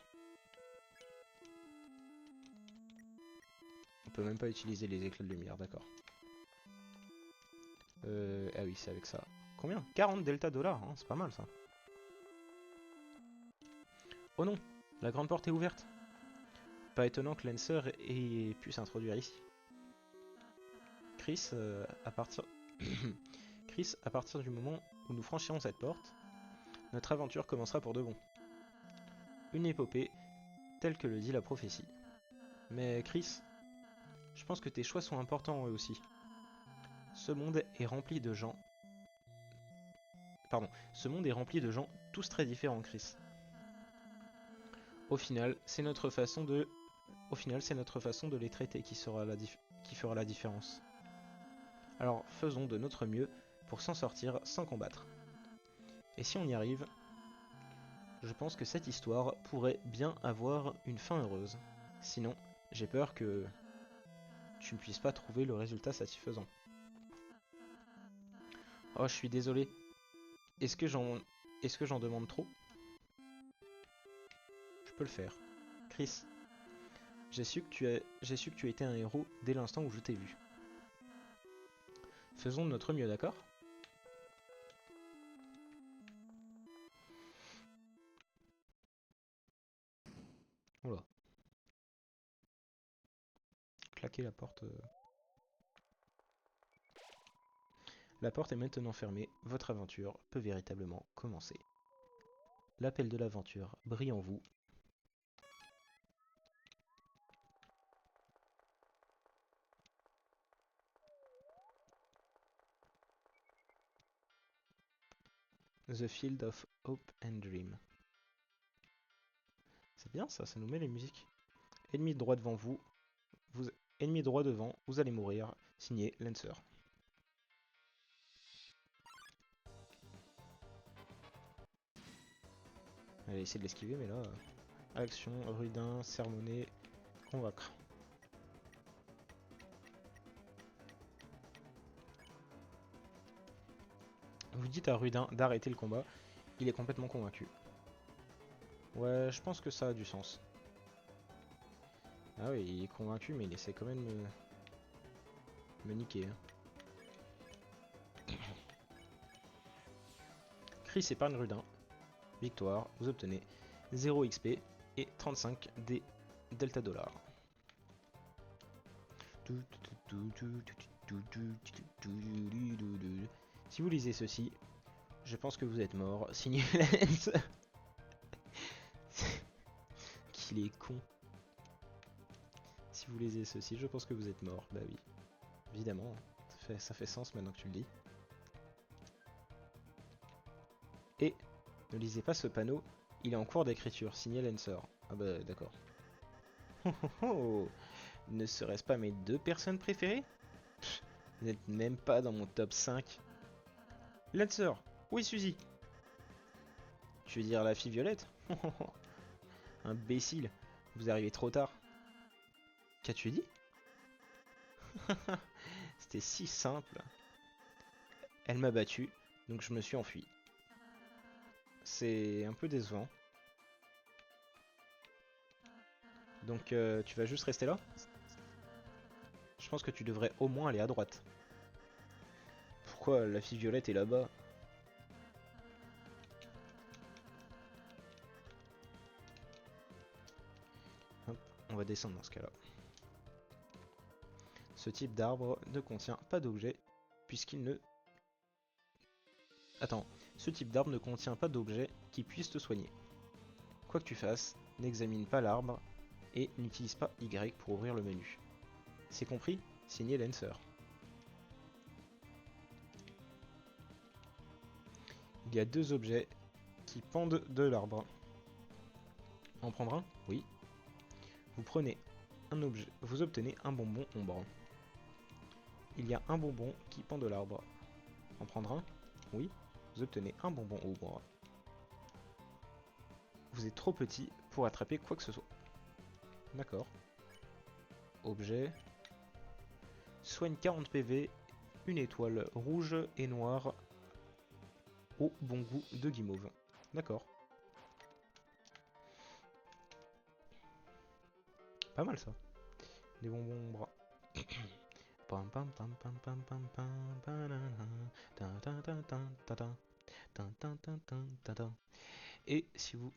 [SPEAKER 1] On peut même pas utiliser les éclats de lumière, d'accord. Ah oui, c'est avec ça. Combien? 40 delta dollars, hein, c'est pas mal ça. Oh non, la grande porte est ouverte. Pas étonnant que Lancer ait pu s'introduire ici. Chris, Chris, à partir du moment où nous franchirons cette porte, notre aventure commencera pour de bon. Une épopée, telle que le dit la prophétie. Mais Chris, je pense que tes choix sont importants eux aussi. Ce monde est rempli de gens... Pardon, ce monde est rempli de gens tous très différents, Chris. Au final, c'est notre façon de les traiter qui fera la différence. Alors faisons de notre mieux pour s'en sortir sans combattre. Et si on y arrive, je pense que cette histoire pourrait bien avoir une fin heureuse. Sinon, j'ai peur que tu ne puisses pas trouver le résultat satisfaisant. Oh, je suis désolé. Est-ce que j'en demande trop? Je peux le faire. Chris, j'ai su que tu étais un héros dès l'instant où je t'ai vu. Faisons de notre mieux, d'accord? Oula. Claquer la porte. La porte est maintenant fermée, votre aventure peut véritablement commencer. L'appel de l'aventure brille en vous. The Field of Hope and Dream. C'est bien ça, ça nous met les musiques. Ennemi droit devant vous, ennemi droit devant, vous allez mourir. Signé Lancer. Elle a essayé de l'esquiver, mais là... Action, Rudin, sermonner, convaincre. Vous dites à Rudin d'arrêter le combat, il est complètement convaincu. Ouais, je pense que ça a du sens. Ah oui, il est convaincu, mais il essaie quand même de me niquer. Hein. Chris épargne Rudin. Victoire, vous obtenez 0 XP et 35 des Delta Dollars. Si vous lisez ceci, je pense que vous êtes mort. Signé Lens. Qu'il est con. Si vous lisez ceci, je pense que vous êtes mort. Bah oui, évidemment, ça fait sens maintenant que tu le dis. Et ne lisez pas ce panneau, il est en cours d'écriture, signé Lancer. Ah bah d'accord. Ne serait-ce pas mes 2 personnes préférées? Vous n'êtes même pas dans mon top 5. Lancer, oui Suzy. Tu veux dire la fille violette? Imbécile, vous arrivez trop tard. Qu'as-tu dit? C'était si simple. Elle m'a battu, donc je me suis enfui. C'est un peu décevant. Donc tu vas juste rester là? Je pense que tu devrais au moins aller à droite. Pourquoi la fille violette est là-bas? On va descendre dans ce cas-là. Ce type d'arbre ne contient pas d'objet puisqu'il ne... Attends, ce type d'arbre ne contient pas d'objet qui puisse te soigner. Quoi que tu fasses, n'examine pas l'arbre et n'utilise pas Y pour ouvrir le menu. C'est compris? Signé Lancer. Il y a 2 objets qui pendent de l'arbre. En prendre un? Oui. Vous prenez un objet, vous obtenez un bonbon ombre. Il y a un bonbon qui pend de l'arbre. En prendre un? Oui. Vous obtenez un bonbon ombre. Vous êtes trop petit pour attraper quoi que ce soit. D'accord. Objet. Soigne 40 PV, une étoile rouge et noire au bon goût de guimauve. D'accord. Pas mal ça. Des bonbons bras. Pam pam pam pam pam pam pam banana, tan tan tan tan tan tan, tan tan tan tan tan tan. Et si vous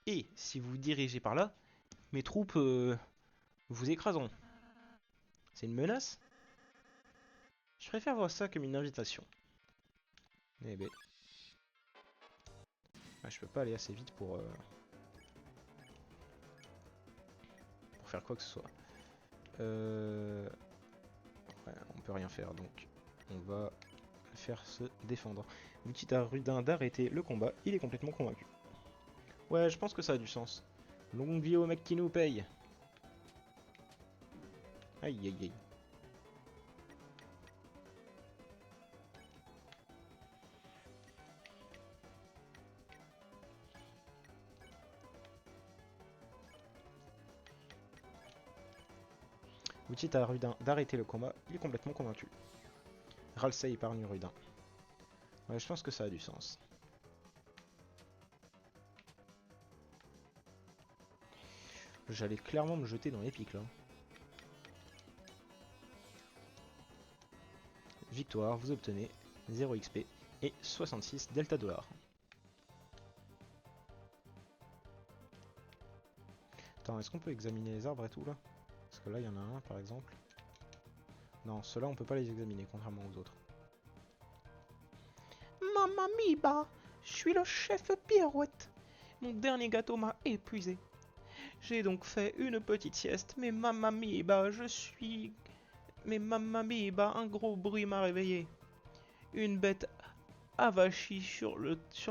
[SPEAKER 1] et si vous dirigez par là, mes troupes vous écraseront. C'est une menace? Je préfère voir ça comme une invitation. Eh ben, je peux pas aller assez vite pour faire quoi que ce soit. Ouais, on peut rien faire, donc on va faire se défendre. Mutita Rudin d'arrêter le combat, il est complètement convaincu. Ouais, je pense que ça a du sens. Longue vie au mec qui nous paye. Aïe aïe aïe. Mutita Rudin d'arrêter le combat, il est complètement convaincu. Ralsei épargne Rudin. Ouais, je pense que ça a du sens. J'allais clairement me jeter dans les pics là. Victoire, vous obtenez 0 XP et 66 Delta Dollars. Attends, est-ce qu'on peut examiner les arbres et tout là? Parce que là il y en a un par exemple. Non, ceux-là on peut pas les examiner contrairement aux autres. Mamma mia, je suis le chef Pirouette. Mon dernier gâteau m'a épuisé. J'ai donc fait une petite sieste, mais mamma mia, Mais mamma mia, un gros bruit m'a réveillé. Une bête avachie sur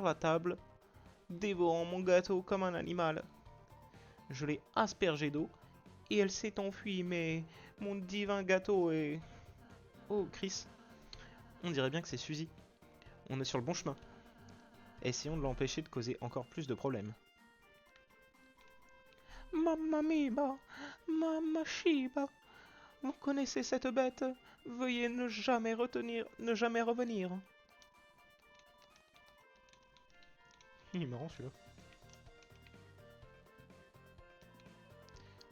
[SPEAKER 1] la table, dévorant mon gâteau comme un animal. Je l'ai aspergée d'eau et elle s'est enfuie, mais mon divin gâteau est... Oh, Chris, on dirait bien que c'est Suzy. On est sur le bon chemin. Essayons de l'empêcher de causer encore plus de problèmes. Mamma mia, mamma shiba. Vous connaissez cette bête? Veuillez ne jamais revenir. Il est marrant celui-là.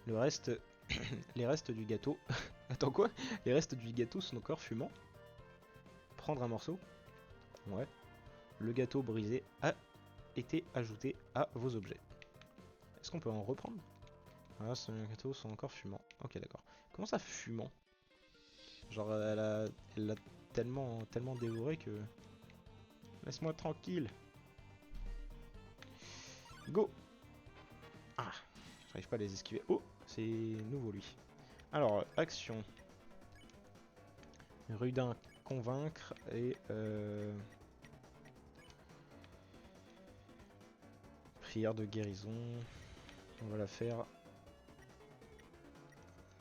[SPEAKER 1] Le reste... Les restes du gâteau... Attends quoi? Les restes du gâteau sont encore fumants. Prendre un morceau. Ouais. Le gâteau brisé a été ajouté à vos objets. Est-ce qu'on peut en reprendre? Ah, ces gâteaux sont encore fumants. Ok, d'accord. Comment ça fumant? Genre elle l'a tellement dévoré que... Laisse-moi tranquille. Go! Ah, j'arrive pas à les esquiver. Oh, c'est nouveau lui. Alors, action. Rudin convaincre et... Prière de guérison. On va la faire...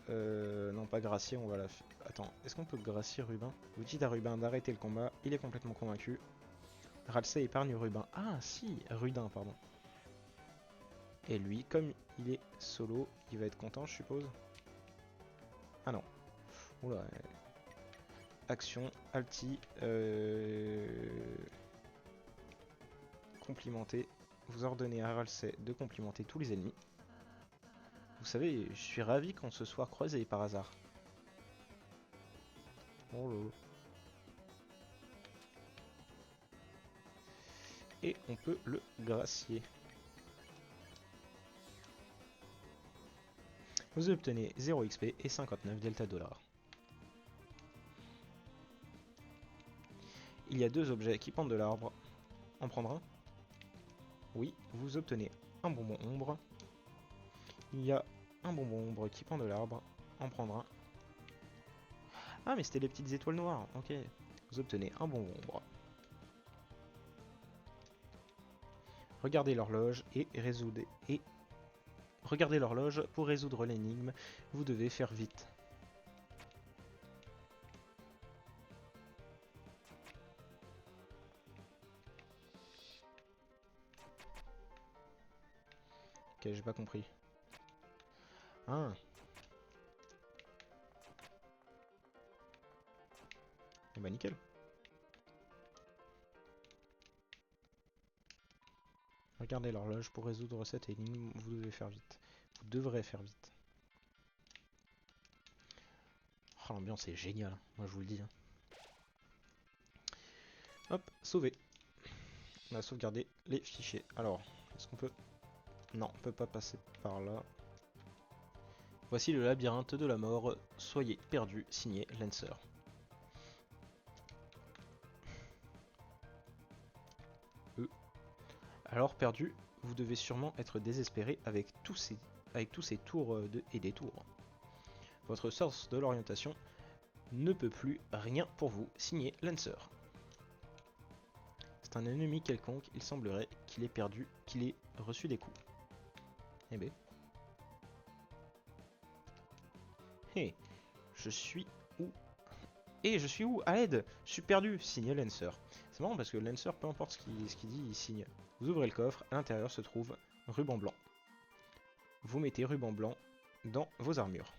[SPEAKER 1] non, pas gracier, on va la faire... Attends, est-ce qu'on peut gracier Rubin? Vous dites à Rubin d'arrêter le combat, il est complètement convaincu. Ralsei épargne Rubin. Ah si, Rudin, pardon. Et lui, comme il est solo, il va être content, je suppose. Ah non. Oula. Action, alti, complimenter. Vous ordonnez à Ralsei de complimenter tous les ennemis. Vous savez, je suis ravi qu'on se soit croisés par hasard. Oh là. Et on peut le gracier. Vous obtenez 0 XP et 59 Delta Dollars. Il y a deux objets qui pendent de l'arbre. En prendre un? Oui, vous obtenez un bonbon ombre. Il y a un bonbon ombre qui pend de l'arbre. En prendre un. Ah, mais c'était les petites étoiles noires. Ok. Vous obtenez un bonbon ombre. Regardez l'horloge et résoudez. Et regardez l'horloge pour résoudre l'énigme. Vous devez faire vite. Ok, j'ai pas compris. Ah. Et bah nickel. Regardez l'horloge. Pour résoudre cette énigme, vous devez faire vite. Vous devrez faire vite. Oh, l'ambiance est géniale, moi je vous le dis. Hein. Hop, sauver. On a sauvegardé les fichiers. Alors, est-ce qu'on peut... Non, on peut pas passer par là. Voici le labyrinthe de la mort. Soyez perdu. Signé Lancer. Alors perdu, vous devez sûrement être désespéré avec tous ces tours et détours. Votre sens de l'orientation ne peut plus rien pour vous. Signé Lancer. C'est un ennemi quelconque, il semblerait qu'il ait perdu, qu'il ait reçu des coups. Eh ben. Hé, je suis où? Je suis où? À l'aide! Je suis perdu! Signe Lancer. C'est marrant parce que Lancer, peu importe ce qu'il dit, il signe. Vous ouvrez le coffre, à l'intérieur se trouve ruban blanc. Vous mettez ruban blanc dans vos armures.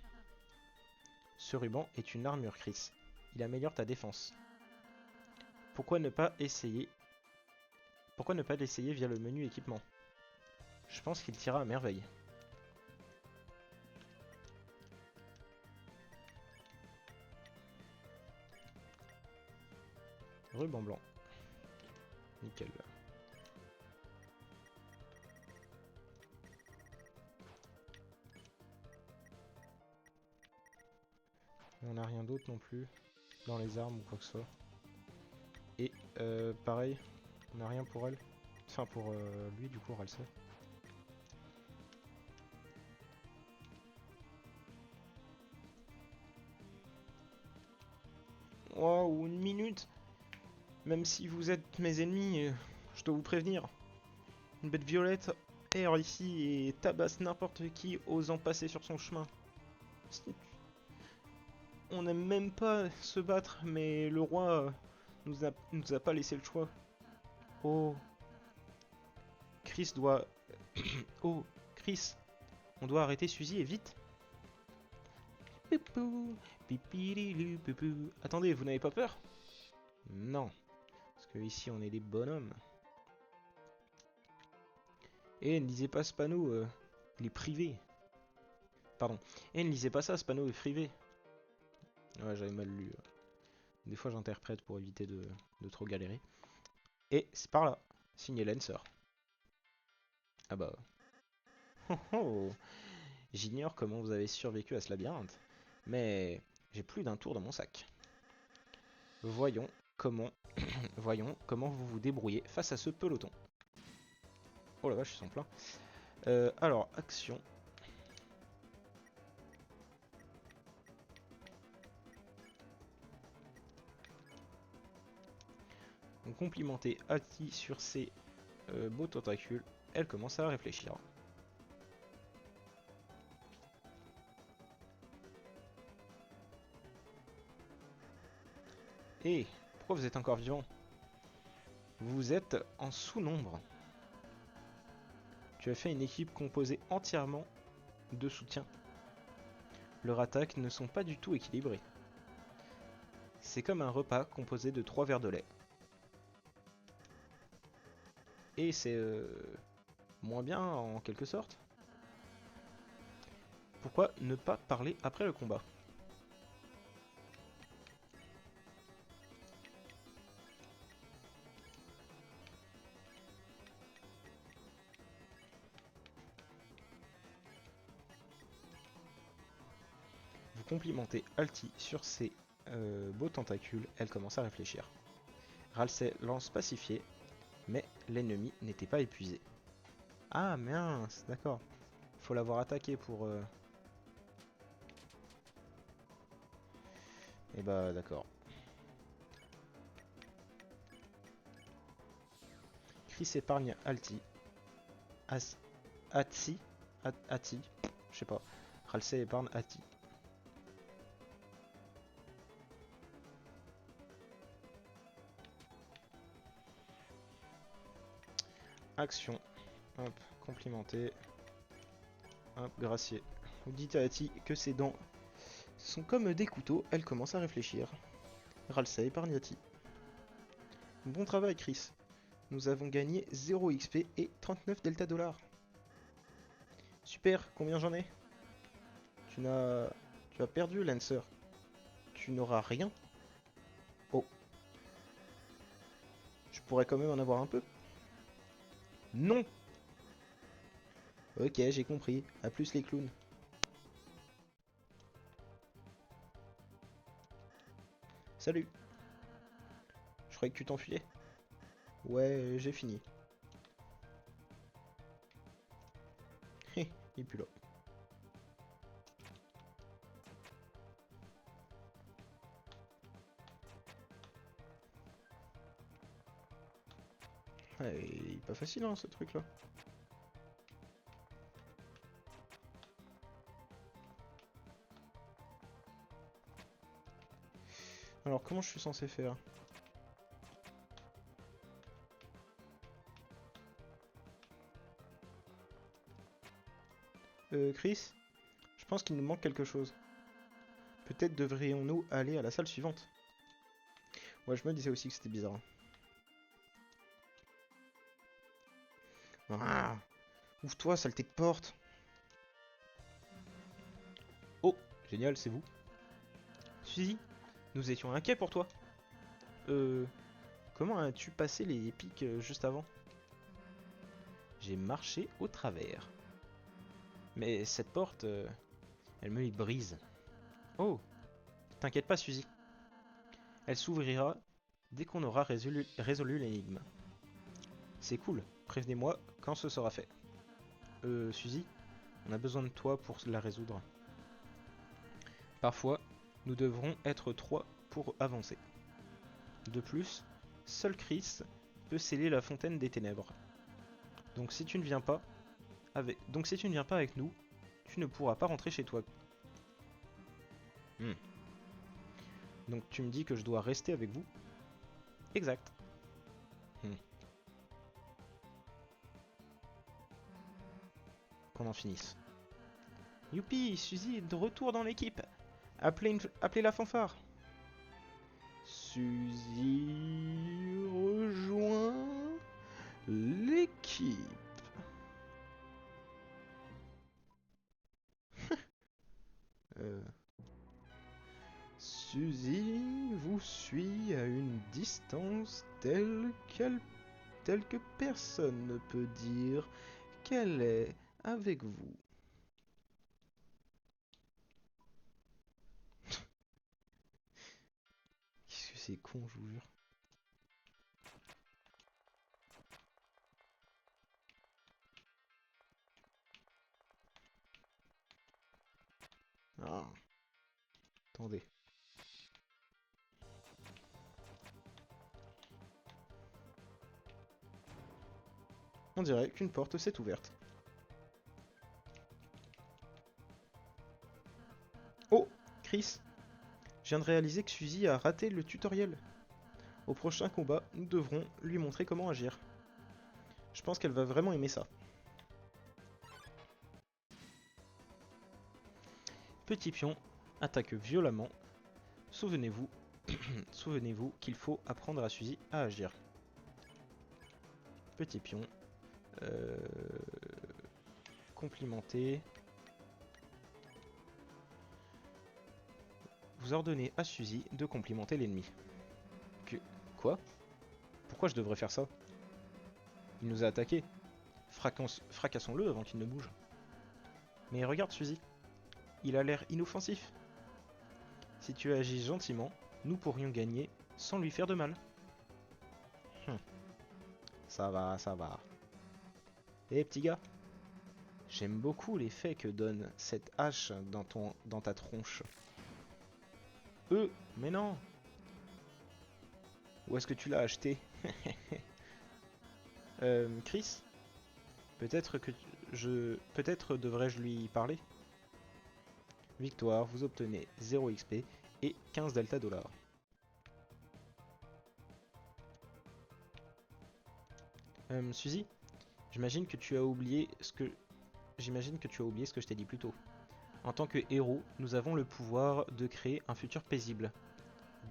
[SPEAKER 1] Ce ruban est une armure Chris. Il améliore ta défense. Pourquoi ne pas l'essayer via le menu équipement? Je pense qu'il tira à merveille. Ruban blanc. Nickel. On n'a rien d'autre non plus dans les armes ou quoi que ce soit. Et pareil, on n'a rien pour elle. Enfin pour lui du coup, Ralsei. Wow, une minute. Même si vous êtes mes ennemis, je dois vous prévenir. Une bête violette erre ici et tabasse n'importe qui osant passer sur son chemin. On n'aime même pas se battre, mais le roi nous a pas laissé le choix. Oh. Chris doit... oh, Chris, on doit arrêter Suzy et vite. Attendez, vous n'avez pas peur? Non, parce que ici on est des bonhommes. Et ne lisez pas ce panneau, il est privé. Pardon. Et ne lisez pas ça, ce panneau est privé. Ouais, j'avais mal lu. Des fois j'interprète pour éviter de trop galérer. Et c'est par là, signé Lancer. Ah bah... Oh oh. J'ignore comment vous avez survécu à ce labyrinthe, mais j'ai plus d'un tour dans mon sac. Voyons comment vous vous débrouillez face à ce peloton. Oh la vache, ils sont pleins. Alors, action. Donc, complimenter Ati sur ses beaux tentacules, elle commence à réfléchir. Et pourquoi vous êtes encore vivant? Vous êtes en sous-nombre. Tu as fait une équipe composée entièrement de soutien. Leurs attaques ne sont pas du tout équilibrées. C'est comme un repas composé de 3 verres de lait. Et c'est moins bien en quelque sorte. Pourquoi ne pas parler après le combat? Vous complimentez Alti sur ses beaux tentacules, elle commence à réfléchir. Ralsei lance pacifié, mais l'ennemi n'était pas épuisé. Ah mince, d'accord. Faut l'avoir attaqué pour... Eh bah d'accord. Chris épargne Alti. Ati. Je sais pas. Ralsei épargne Ati. Action. Hop, complimenter. Hop, gracier. Vous dites à Ati que ses dents sont comme des couteaux. Elle commence à réfléchir. Ralsei épargne Ati. Bon travail, Chris. nous avons gagné 0 XP et 39 Delta Dollars. Super, combien j'en ai? Tu as perdu, Lancer. Tu n'auras rien. Oh. Je pourrais quand même en avoir un peu. Non. Ok, j'ai compris. A plus les clowns. Salut. Je croyais que tu t'enfuyais. Ouais, j'ai fini. Il est plus là. Ouais, il est pas facile hein, ce truc là. Alors comment je suis censé faire? Chris, je pense qu'il nous manque quelque chose. Peut-être devrions-nous aller à la salle suivante. Ouais, je me disais aussi que c'était bizarre. Ah, ouvre-toi, saleté de porte. Oh, génial, c'est vous. Suzy, nous étions inquiets pour toi. Comment as-tu passé les pics juste avant? J'ai marché au travers. Mais cette porte, elle me brise. Oh, t'inquiète pas, Suzy. Elle s'ouvrira dès qu'on aura résolu l'énigme. C'est cool, prévenez-moi quand ce sera fait. Suzy, on a besoin de toi pour la résoudre. Parfois, nous devrons être trois pour avancer. De plus, seul Chris peut sceller la fontaine des ténèbres. Donc si tu ne viens pas avec nous, tu ne pourras pas rentrer chez toi. Donc tu me dis que je dois rester avec vous? Exact. Qu'on en finisse. Youpi, Suzy est de retour dans l'équipe. Appelez la fanfare. Suzy rejoint l'équipe. Suzy vous suit à une distance telle que personne ne peut dire qu'elle est avec vous. Qu'est-ce que c'est con, je vous jure. Ah. Attendez. On dirait qu'une porte s'est ouverte. Oh, Chris, je viens de réaliser que Suzy a raté le tutoriel. Au prochain combat, nous devrons lui montrer comment agir. Je pense qu'elle va vraiment aimer ça. Petit pion attaque violemment. Souvenez-vous souvenez-vous qu'il faut apprendre à Suzy à agir. Petit pion. Complimenter. Vous ordonnez à Suzy de complimenter l'ennemi. Quoi? Pourquoi je devrais faire ça? Il nous a attaqués. Fracassons-le avant qu'il ne bouge. Mais regarde Suzy. Il a l'air inoffensif. Si tu agis gentiment, nous pourrions gagner sans lui faire de mal. Ça va, ça va. Eh petit gars, j'aime beaucoup l'effet que donne cette hache dans ta tronche. Mais non. Où est-ce que tu l'as acheté? Chris, peut-être devrais-je lui parler? Victoire, vous obtenez 0 XP et 15 Delta Dollars. Suzy, j'imagine que tu as oublié ce que je t'ai dit plus tôt. En tant que héros, nous avons le pouvoir de créer un futur paisible.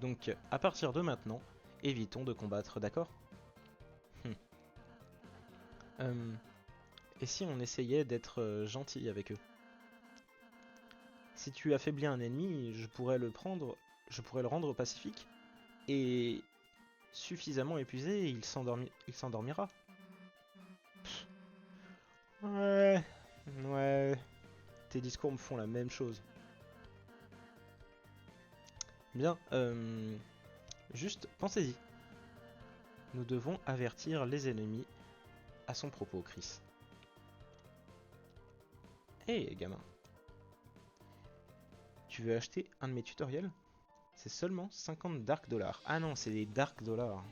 [SPEAKER 1] Donc, à partir de maintenant, évitons de combattre, d'accord? Euh, et si on essayait d'être gentil avec eux? Si tu affaiblis un ennemi, je pourrais le rendre pacifique, et suffisamment épuisé, il s'endormira. Ouais, ouais, tes discours me font la même chose. Bien, juste pensez-y. Nous devons avertir les ennemis à son propos, Chris. Hé, gamin, tu veux acheter un de mes tutoriels? C'est seulement 50 Dark Dollars. Ah non, c'est des Dark Dollars.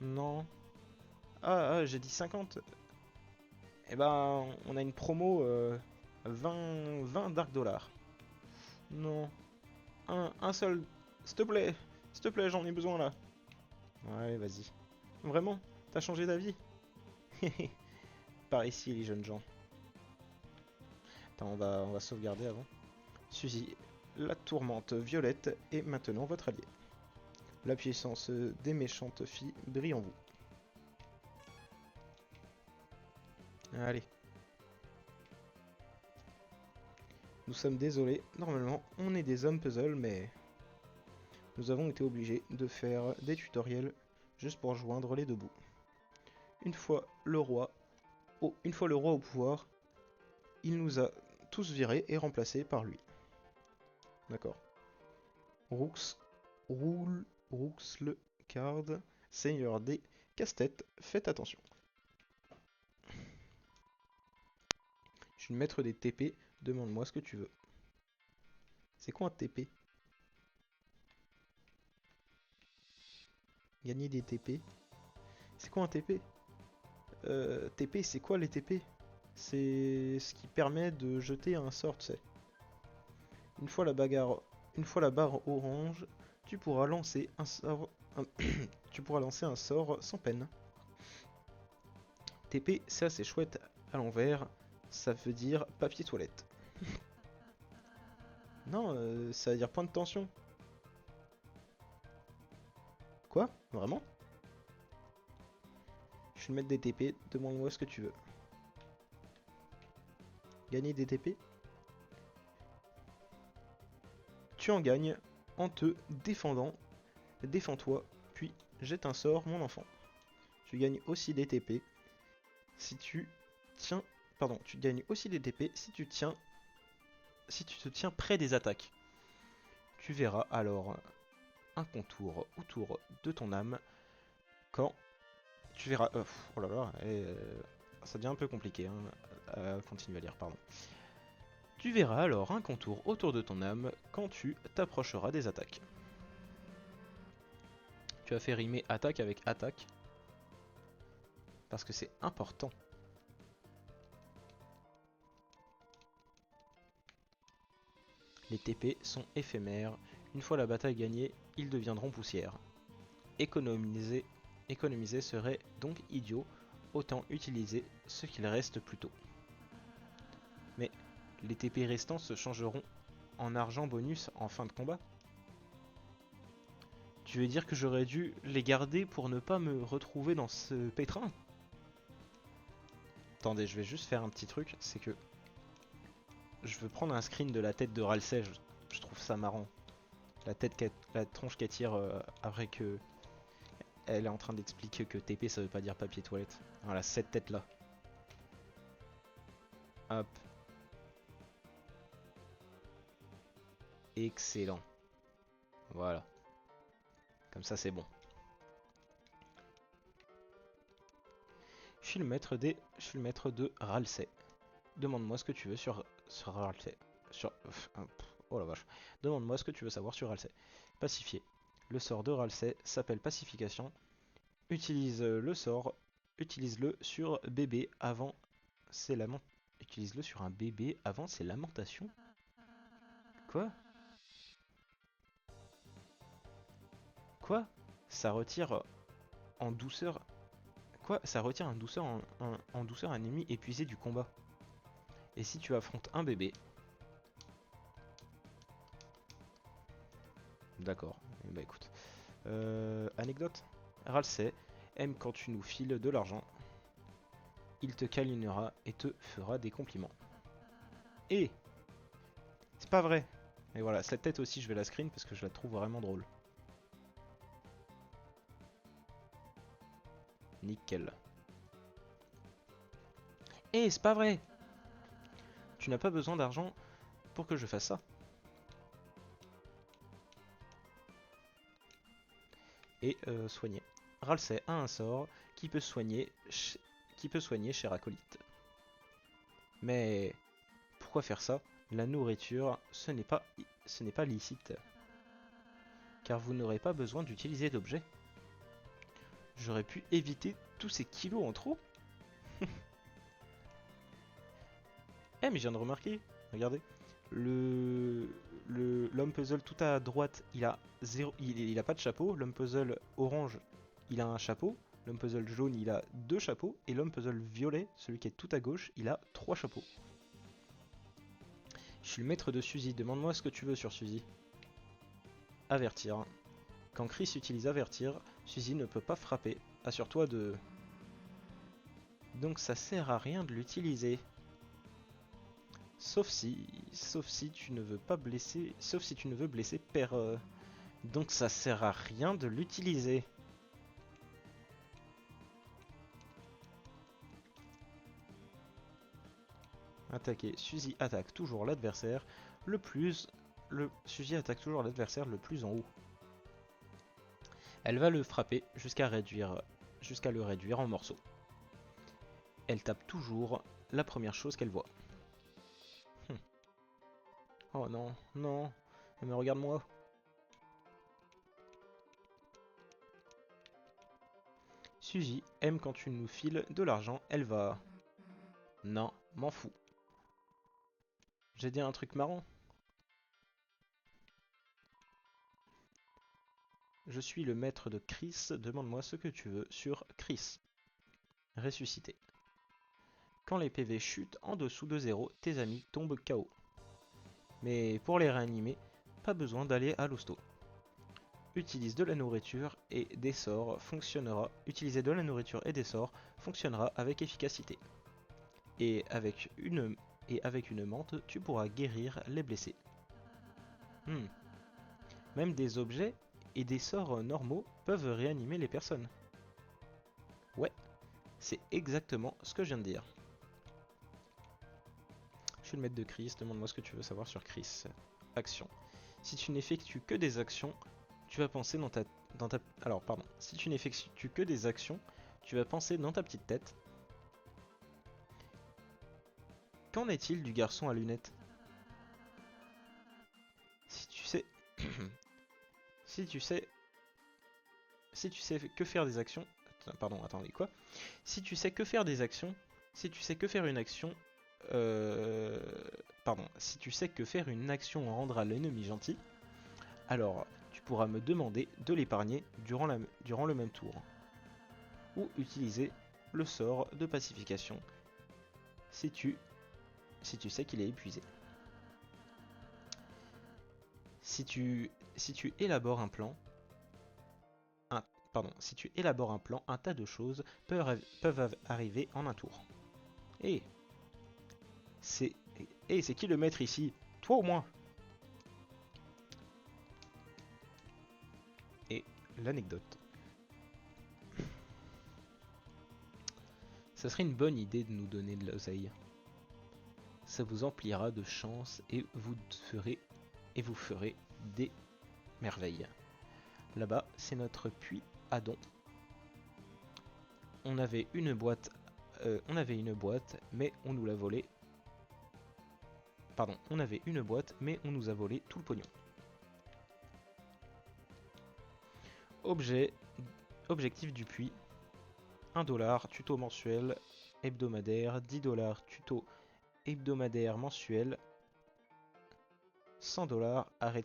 [SPEAKER 1] Non. J'ai dit 50. Eh ben, on a une promo 20 Dark Dollars. Non. Un seul. S'il te plaît. S'il te plaît, j'en ai besoin là. Ouais, vas-y. Vraiment? T'as changé d'avis? Par ici, les jeunes gens. Attends, on va sauvegarder avant. Suzy, la tourmente violette est maintenant votre allié. La puissance des méchantes filles brille en vous. Allez. Nous sommes désolés, normalement on est des hommes puzzle, mais nous avons été obligés de faire des tutoriels juste pour joindre les deux bouts. Une fois le roi au pouvoir, il nous a tous virés et remplacés par lui. D'accord. Roux le Card, seigneur des casse-têtes, faites attention. Je suis le maître des TP, demande-moi ce que tu veux. C'est quoi un TP? Gagner des TP? C'est quoi un TP? TP, c'est quoi les TP? C'est ce qui permet de jeter un sort, tu sais. Une fois la barre orange, tu pourras lancer un sort, tu pourras lancer un sort sans peine. TP, c'est assez chouette à l'envers, ça veut dire papier toilette. Non, ça veut dire point de tension. Quoi? Vraiment? Je suis le maître des TP, demande-moi ce que tu veux. Gagner des TP? Tu en gagnes en te défendant. Défends-toi, puis jette un sort, mon enfant. Tu gagnes aussi des TP si tu tiens. Pardon, tu gagnes aussi des TP si tu tiens. Si tu te tiens près des attaques. Tu verras alors un contour autour de ton âme quand tu verras. Oh là là, ça devient un peu compliqué. Continue à lire, pardon. Tu verras alors un contour autour de ton âme quand tu t'approcheras des attaques. Tu as fait rimer attaque avec attaque parce que c'est important. Les TP sont éphémères. Une fois la bataille gagnée, ils deviendront poussière. Économiser serait donc idiot, autant utiliser ce qu'il reste plus tôt. Mais les TP restants se changeront en argent bonus en fin de combat. Tu veux dire que j'aurais dû les garder pour ne pas me retrouver dans ce pétrin? Attendez, je vais juste faire un petit truc, c'est que je veux prendre un screen de la tête de Ralsei, je trouve ça marrant. La tronche qu'elle tire après que elle est en train d'expliquer que TP ça veut pas dire papier toilette. Voilà, cette tête là. Hop. Excellent. Voilà. Comme ça c'est bon. Je suis le maître de Ralsei. Demande-moi ce que tu veux sur Ralsei. Oh la vache. Demande-moi ce que tu veux savoir sur Ralsei. Pacifier. Le sort de Ralsei s'appelle pacification. Utilise-le sur bébé avant ses lamentations. Utilise-le sur un bébé avant ses lamentations. Quoi? Quoi? Ça retire en douceur. Quoi? Ça retire en douceur un ennemi épuisé du combat. Et si tu affrontes un bébé. D'accord. Bah écoute. Anecdote. Ralsei aime quand tu nous files de l'argent. il te câlinera et te fera des compliments. Et c'est pas vrai. Et voilà, cette tête aussi, je vais la screen parce que je la trouve vraiment drôle. Nickel. Et c'est pas vrai. Tu n'as pas besoin d'argent pour que je fasse ça. Et soigner. Ralsei a un sort qui peut soigner, cher acolyte. Mais pourquoi faire ça? La nourriture, ce n'est pas licite. Car vous n'aurez pas besoin d'utiliser d'objets. J'aurais pu éviter tous ces kilos en trop. Eh mais je viens de remarquer, regardez. L'homme puzzle tout à droite, il a il a pas de chapeau. L'homme puzzle orange, il a un chapeau. L'homme puzzle jaune, il a 2 chapeaux. Et l'homme puzzle violet, celui qui est tout à gauche, il a 3 chapeaux. Je suis le maître de Suzy. Demande-moi ce que tu veux sur Suzy. Avertir. Quand Chris utilise avertir, Suzy ne peut pas frapper. Assure-toi de... Donc ça sert à rien de l'utiliser. Sauf si tu ne veux pas blesser, sauf si tu ne veux blesser Père. Donc ça sert à rien de l'utiliser. Attaquer. Suzy attaque toujours l'adversaire le plus. Suzy attaque toujours l'adversaire le plus en haut. Elle va le frapper jusqu'à le réduire en morceaux. Elle tape toujours la première chose qu'elle voit. Oh non, non, mais regarde-moi. Suzy aime quand tu nous files de l'argent, elle va... Non, m'en fous. J'ai dit un truc marrant. Je suis le maître de Chris, demande-moi ce que tu veux sur Chris. Ressuscité. Quand les PV chutent en dessous de 0, tes amis tombent KO. Mais pour les réanimer, pas besoin d'aller à l'hosto. Utilise de la nourriture et des sorts fonctionnera. Utiliser de la nourriture et des sorts fonctionnera avec efficacité. Et avec une menthe, tu pourras guérir les blessés. Même des objets et des sorts normaux peuvent réanimer les personnes. Ouais, c'est exactement ce que je viens de dire. Je suis le maître de Chris, demande-moi ce que tu veux savoir sur Chris. Action. Si tu n'effectues que des actions, tu vas penser si tu n'effectues que des actions, tu vas penser dans ta petite tête. Qu'en est-il du garçon à lunettes? Si tu sais... si tu sais que faire des actions... Pardon, attendez, quoi? Si tu sais que faire des actions... Si tu sais que faire une action... si tu sais que faire une action rendra l'ennemi gentil, alors tu pourras me demander de l'épargner durant le même tour. Ou utiliser le sort de pacification si tu sais qu'il est épuisé. Si tu élabores un plan, un tas de choses peuvent arriver en un tour. Et c'est qui le maître ici? Toi ou moi? Et l'anecdote. Ça serait une bonne idée de nous donner de l'oseille. Ça vous emplira de chance et vous ferez des merveilles. Là-bas, c'est notre puits à dons. On avait une boîte, mais on nous l'a volée. Pardon, on avait une boîte, mais on nous a volé tout le pognon. Objectif du puits. 1$, tuto mensuel, hebdomadaire, 10$, tuto hebdomadaire mensuel, 100$, arrêt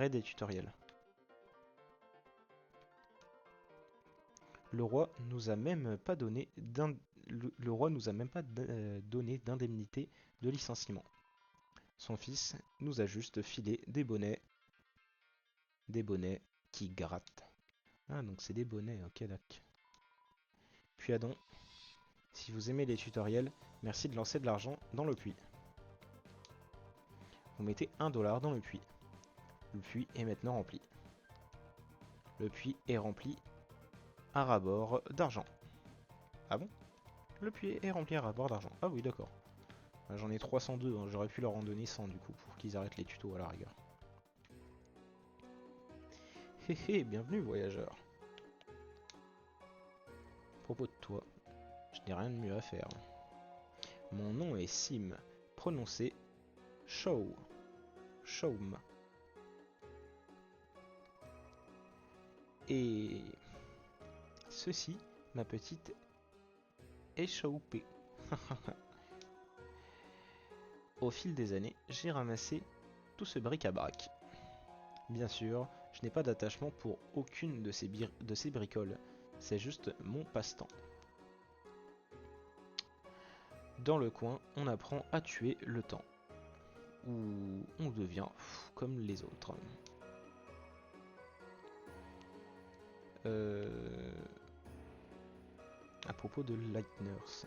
[SPEAKER 1] des tutoriels. Le roi nous a même pas donné d'indemnité de licenciement. Son fils nous a juste filé des bonnets qui grattent. Ah donc c'est des bonnets, ok d'accord. Puis Adon, Si vous aimez les tutoriels, merci de lancer de l'argent dans le puits. Vous mettez 1 dollar dans le puits. Le puits est maintenant rempli. Le puits est rempli à ras-bord d'argent. Ah bon? Le puits est rempli à ras-bord d'argent. Ah oui, d'accord. J'en ai 302, hein. J'aurais pu leur en donner 100 du coup, pour qu'ils arrêtent les tutos à la rigueur. Hé hé, bienvenue voyageur. À propos de toi, je n'ai rien de mieux à faire. Mon nom est Sim, prononcé Show. Showm. Et ceci, ma petite échappée. Au fil des années, j'ai ramassé tout ce bric-à-brac. Bien sûr, je n'ai pas d'attachement pour aucune de ces bricoles. C'est juste mon passe-temps. Dans le coin, on apprend à tuer le temps. Ou on devient fou comme les autres. À propos de Lightners.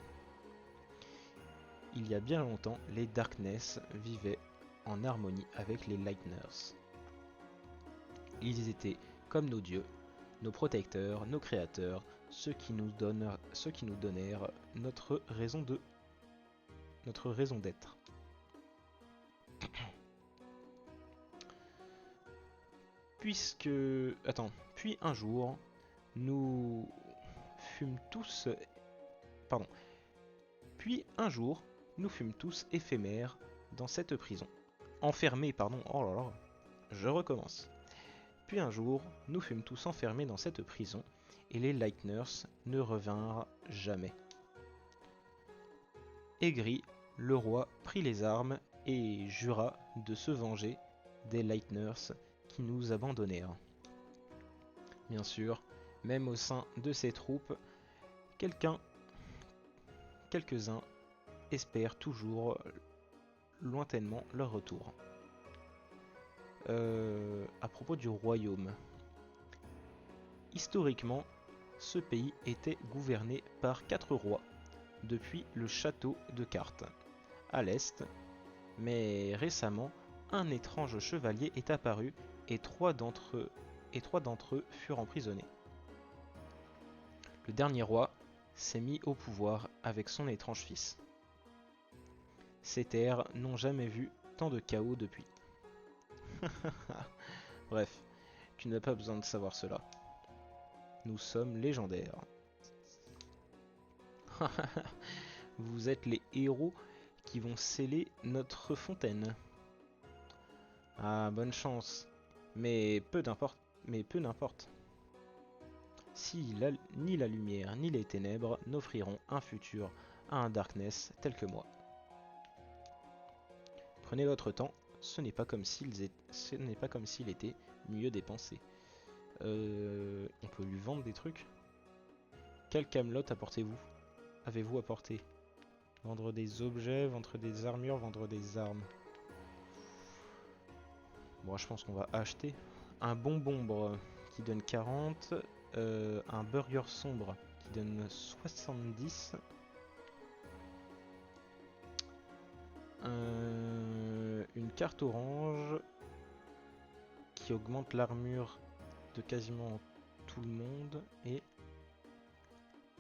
[SPEAKER 1] Il y a bien longtemps, les Darkness vivaient en harmonie avec les Lightners. Ils étaient comme nos dieux, nos protecteurs, nos créateurs, ceux qui nous donnèrent notre raison d'être. Puis un jour, nous fûmes tous... Puis un jour, nous fûmes tous éphémères dans cette prison. Enfermés, pardon, oh là là, je recommence. Puis un jour, nous fûmes tous enfermés dans cette prison, et les Lightners ne revinrent jamais. Aigri, le roi prit les armes et jura de se venger des Lightners qui nous abandonnèrent. Bien sûr, même au sein de ses troupes, quelques-uns espèrent toujours lointainement leur retour. À propos du royaume. Historiquement, ce pays était gouverné par 4 rois, depuis le château de Cartes, à l'est, mais récemment, un étrange chevalier est apparu et 3 d'entre eux furent emprisonnés. Le dernier roi s'est mis au pouvoir avec son étrange fils. Ces terres n'ont jamais vu tant de chaos depuis. Bref, tu n'as pas besoin de savoir cela. Nous sommes légendaires. Vous êtes les héros qui vont sceller notre fontaine. Ah, bonne chance. Mais peu n'importe. Ni la lumière ni les ténèbres n'offriront un futur à un Darkness tel que moi. Prenez votre temps, ce n'est pas comme s'il était mieux dépensé. On peut lui vendre des trucs. Quel camelot avez-vous apporté? Vendre des objets, vendre des armures, vendre des armes. Bon, je pense qu'on va acheter un bonbombre qui donne 40, un burger sombre qui donne 70, une carte orange qui augmente l'armure de quasiment tout le monde et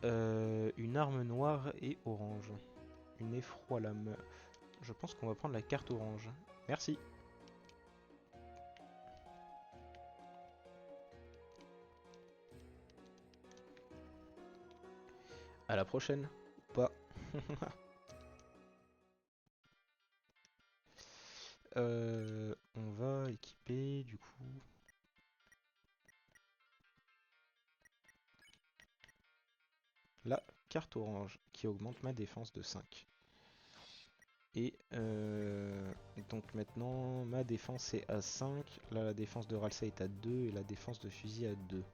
[SPEAKER 1] une arme noire et orange. Une effroi lame. Je pense qu'on va prendre la carte orange. Merci. À la prochaine. Ou pas. On va équiper du coup. La carte orange qui augmente ma défense de 5. Et donc maintenant ma défense est à 5. Là la défense de Ralsa est à 2 et la défense de fusil à 2.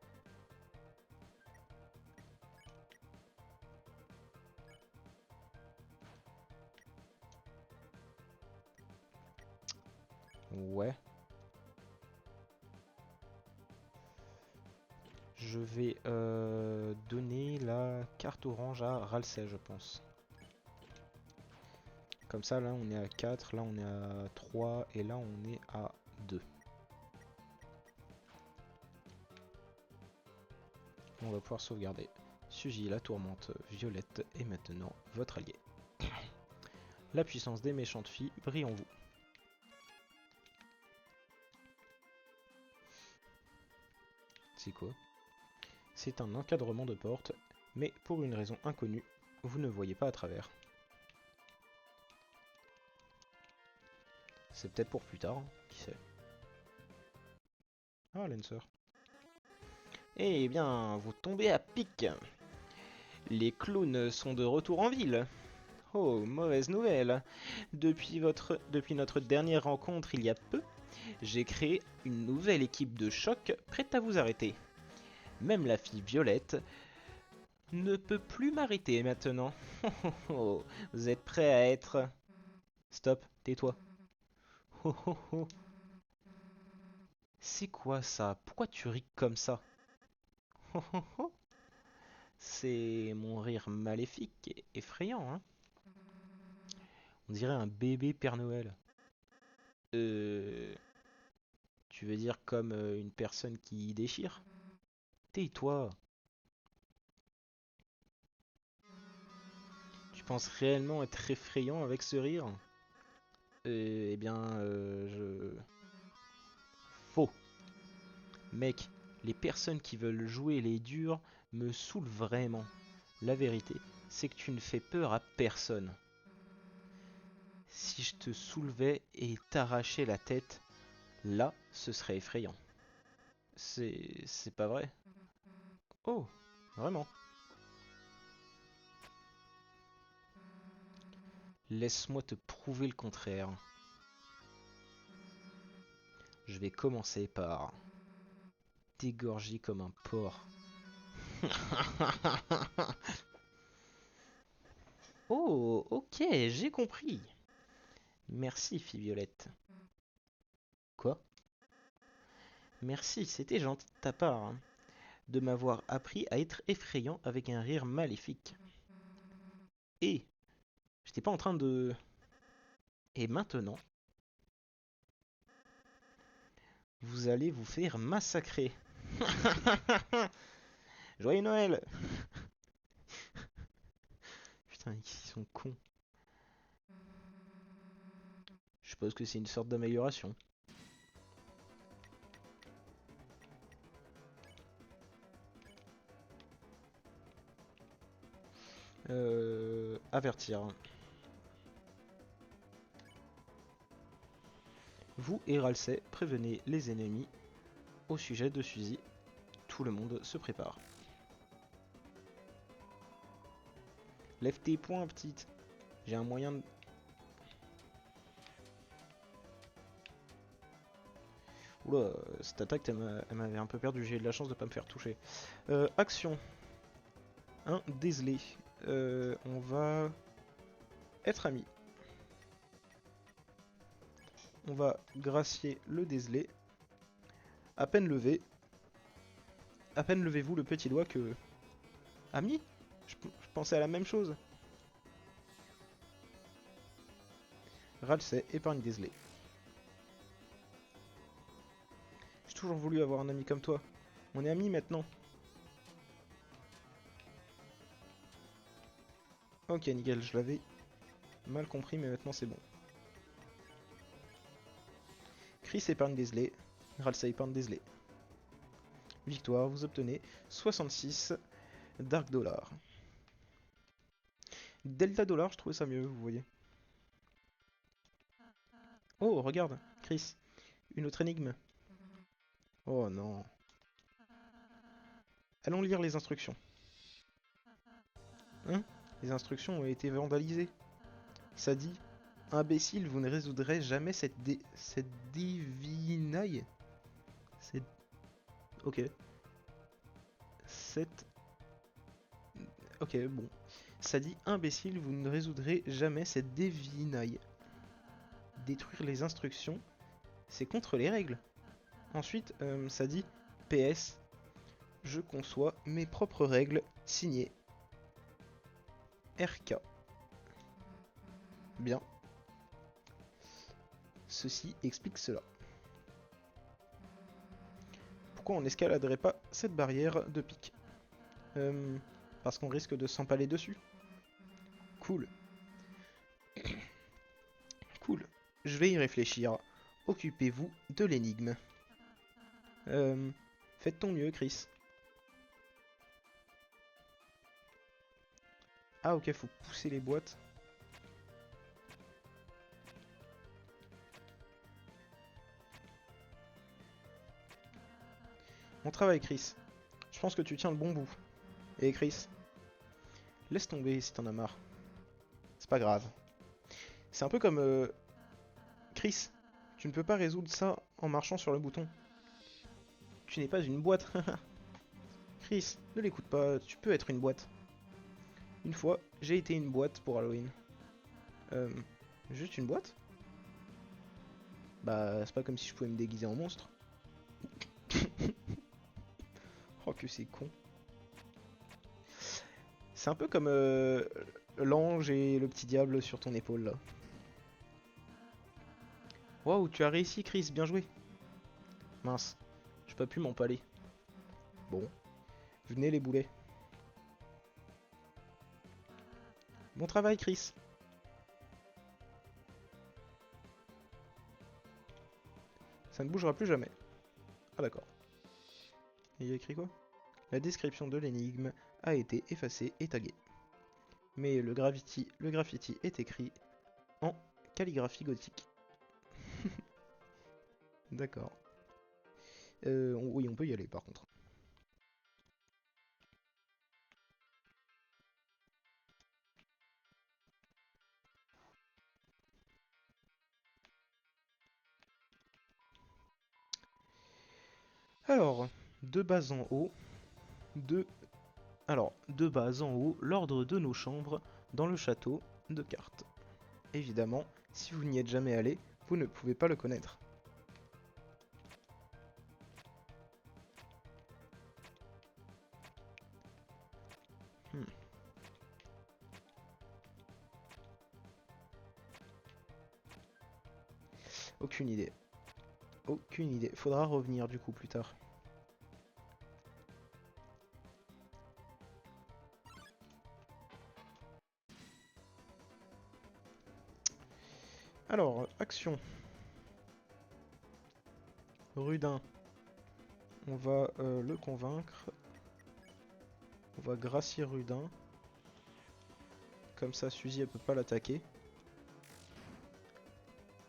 [SPEAKER 1] Ouais. Je vais donner la carte orange à Ralsei, je pense. Comme ça, là, on est à 4, là, on est à 3, et là, on est à 2. On va pouvoir sauvegarder. Suzy, la tourmente violette, est maintenant votre allié. La puissance des méchantes filles brille en vous. C'est quoi? C'est un encadrement de porte, mais pour une raison inconnue, vous ne voyez pas à travers. C'est peut-être pour plus tard, hein, qui sait. Ah, Lancer. Eh bien, vous tombez à pic. Les clowns sont de retour en ville. Oh, mauvaise nouvelle. Depuis notre dernière rencontre il y a peu, j'ai créé une nouvelle équipe de choc prête à vous arrêter. Même la fille Violette ne peut plus m'arrêter maintenant. Oh, vous êtes prêts à être... Stop, tais-toi. Oh, oh, oh. C'est quoi ça? Pourquoi tu ris comme ça? Oh, oh, oh. C'est mon rire maléfique et effrayant, hein? On dirait un bébé Père Noël. Tu veux dire comme une personne qui déchire? Tais-toi. Tu penses réellement être effrayant avec ce rire? Eh bien, Faux. Mec, les personnes qui veulent jouer les durs me saoulent vraiment. La vérité, c'est que tu ne fais peur à personne. Si je te soulevais et t'arrachais la tête, là, ce serait effrayant. C'est pas vrai. Oh, vraiment. Laisse-moi te prouver le contraire. Je vais commencer par t'égorger comme un porc. Oh, ok, j'ai compris. Merci, fille Violette. Quoi? Merci, c'était gentil de ta part, hein, de m'avoir appris à être effrayant avec un rire maléfique. Et j'étais pas en train de... Et maintenant, vous allez vous faire massacrer. Joyeux Noël! Putain, ils sont cons. Je suppose que c'est une sorte d'amélioration. Avertir. Vous et Ralsei prévenez les ennemis au sujet de Suzy. Tout le monde se prépare. Lève tes poings, petite. J'ai un moyen de... Oula, cette attaque, elle m'avait un peu perdu. J'ai eu de la chance de pas me faire toucher. Action. Un déselé. On va être amis. On va gracier le déselé. À peine levé. À peine levez-vous le petit doigt que... Ami? Je pensais à la même chose. Ralsei épargne déselé. J'ai toujours voulu avoir un ami comme toi. On est amis maintenant. Ok, nickel, je l'avais mal compris, mais maintenant c'est bon. Chris épargne déselé. Ralsei épargne déselé. Victoire, vous obtenez 66 Dark Dollars. Delta Dollar, je trouvais ça mieux, vous voyez. Oh, regarde, Chris. Une autre énigme. Oh non. Allons lire les instructions. Hein? Les instructions ont été vandalisées. Ça dit, imbécile, vous ne résoudrez jamais cette divinaille. Ok. Ok, bon. Ça dit, imbécile, vous ne résoudrez jamais cette divinaille. Détruire les instructions, c'est contre les règles. Ensuite, ça dit, PS, je conçois mes propres règles signées RK. Bien. Ceci explique cela. Pourquoi on n'escaladerait pas cette barrière de pic? Parce qu'on risque de s'empaler dessus. Cool. Cool. Je vais y réfléchir. Occupez-vous de l'énigme. Faites ton mieux, Chris. Ah ok, faut pousser les boîtes. Bon travail, Chris. Je pense que tu tiens le bon bout. Et Chris, laisse tomber si t'en as marre. C'est pas grave. C'est un peu comme... Chris, tu ne peux pas résoudre ça en marchant sur le bouton. Tu n'es pas une boîte. Chris, ne l'écoute pas, tu peux être une boîte. Une fois, j'ai été une boîte pour Halloween. Juste une boîte? Bah, c'est pas comme si je pouvais me déguiser en monstre. Oh que c'est con. C'est un peu comme l'ange et le petit diable sur ton épaule là. Waouh, tu as réussi Chris, bien joué. Mince, j'ai pas pu m'empaler. Bon, venez les boulets. Bon travail Chris. Ça ne bougera plus jamais. Ah d'accord. Et il y a écrit quoi? La description de l'énigme a été effacée et taguée. Mais le graffiti est écrit en calligraphie gothique. D'accord. Oui, on peut y aller par contre. Alors, de bas en haut, de bas en haut, l'ordre de nos chambres dans le château de cartes. Évidemment, si vous n'y êtes jamais allé, vous ne pouvez pas le connaître. Hmm. Aucune idée. Aucune idée. Faudra revenir du coup plus tard. Alors, action. Rudin. On va le convaincre. On va gracier Rudin. Comme ça, Suzy, elle peut pas l'attaquer.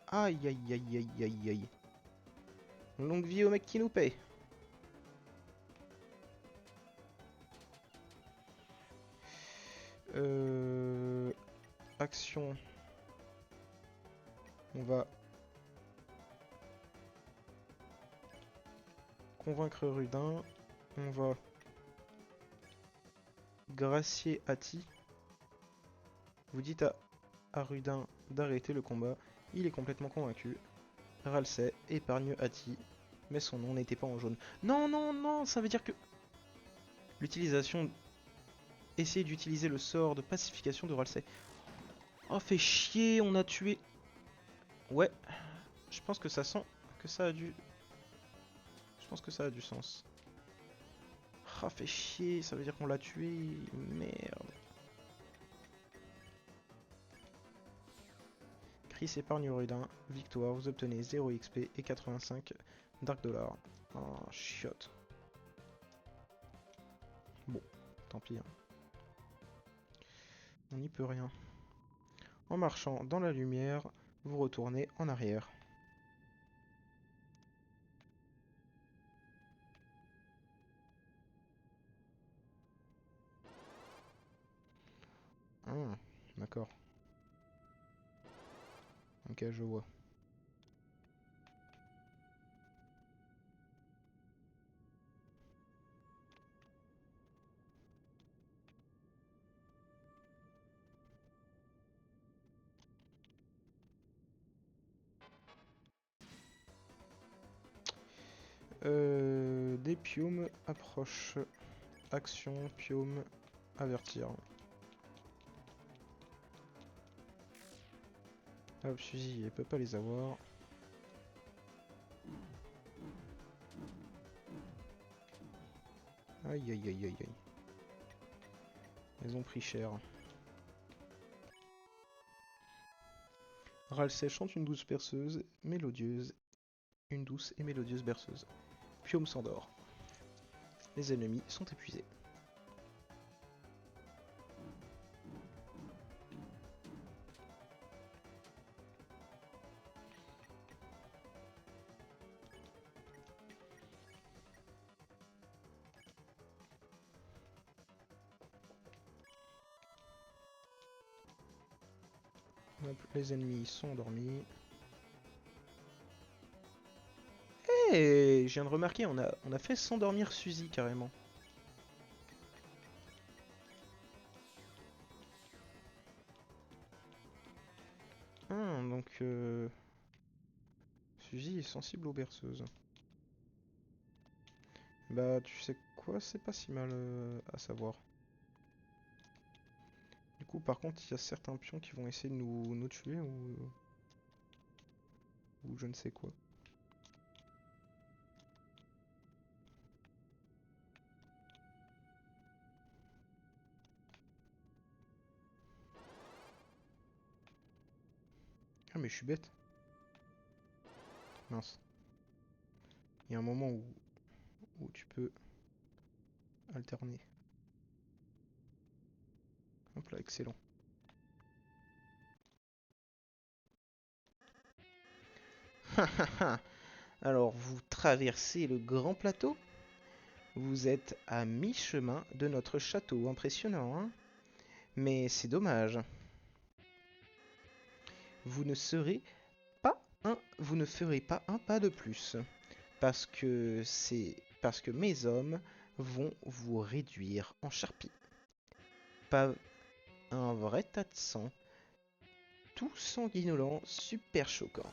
[SPEAKER 1] Aïe aïe aïe aïe aïe aïe. Longue vie au mec qui nous paie. Action. On va convaincre Rudin. On va gracier Ati. Vous dites à Rudin d'arrêter le combat. Il est complètement convaincu. Ralsei épargne Ati. Mais son nom n'était pas en jaune. Non, non, non, ça veut dire que... L'utilisation... Essayez d'utiliser le sort de pacification de Ralsei. Oh, fait chier, on a tué... Ouais, je pense que ça sent que ça a dû... Je pense que ça a du sens. Ah, fait chier, ça veut dire qu'on l'a tué. Merde. Chris épargne Rudin. Victoire, vous obtenez 0 XP et 85 Dark Dollars. Oh, chiotte. Bon, tant pis. Hein. On n'y peut rien. En marchant dans la lumière, vous retournez en arrière. Ah, d'accord. Ok, je vois. Des piumes approchent. Action, pium, avertir. Hop, Suzy, elle peut pas les avoir. Aïe aïe aïe aïe aïe. Elles ont pris cher. Ralsei chante une douce berceuse, mélodieuse, une douce et mélodieuse berceuse. Pium s'endort. Les ennemis sont épuisés. Hop, les ennemis sont endormis. Et je viens de remarquer, on a fait s'endormir Suzy carrément. Donc Suzy est sensible aux berceuses. Bah tu sais quoi, c'est pas si mal à savoir. Du coup par contre il y a certains pions qui vont essayer de nous tuer ou je ne sais quoi. Ah mais je suis bête. Mince. Il y a un moment où tu peux alterner. Hop là, excellent. Alors vous traversez le grand plateau. Vous êtes à mi-chemin de notre château. Impressionnant, hein? Mais c'est dommage. Vous ne serez vous ne ferez pas un pas de plus. Parce que mes hommes vont vous réduire en charpie. Pas un vrai tas de sang. Tout sanguinolent, super choquant.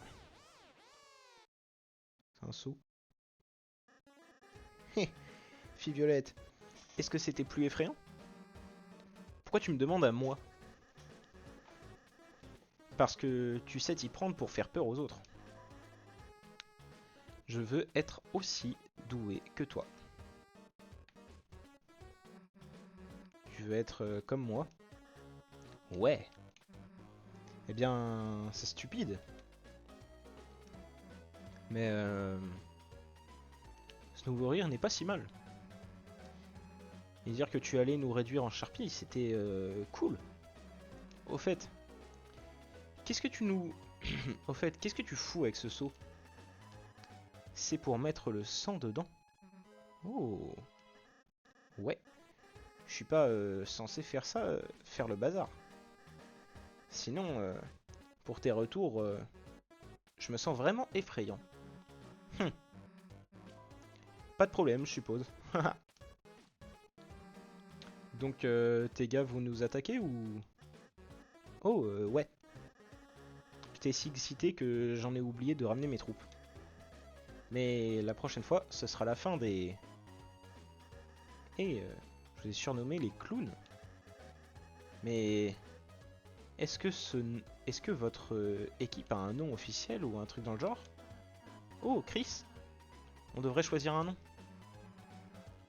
[SPEAKER 1] C'est un saut. Hé, fille Violette, est-ce que c'était plus effrayant? Pourquoi tu me demandes à moi? Parce que tu sais t'y prendre pour faire peur aux autres. Je veux être aussi doué que toi. Tu veux être comme moi? Ouais. Eh bien, c'est stupide. Mais ce nouveau rire n'est pas si mal. Et dire que tu allais nous réduire en charpie, c'était cool. Au fait, qu'est-ce que tu nous... Au fait, qu'est-ce que tu fous avec ce seau? C'est pour mettre le sang dedans. Oh. Ouais. Je suis pas censé faire ça, faire le bazar. Sinon, pour tes retours, je me sens vraiment effrayant. Pas de problème, je suppose. Donc, tes gars, vous nous attaquez ou... Oh, ouais. J'étais si excité que j'en ai oublié de ramener mes troupes. Mais la prochaine fois, ce sera la fin des... Et je vous ai surnommé les clowns. Mais est-ce que votre équipe a un nom officiel ou un truc dans le genre? Oh, Chris, on devrait choisir un nom.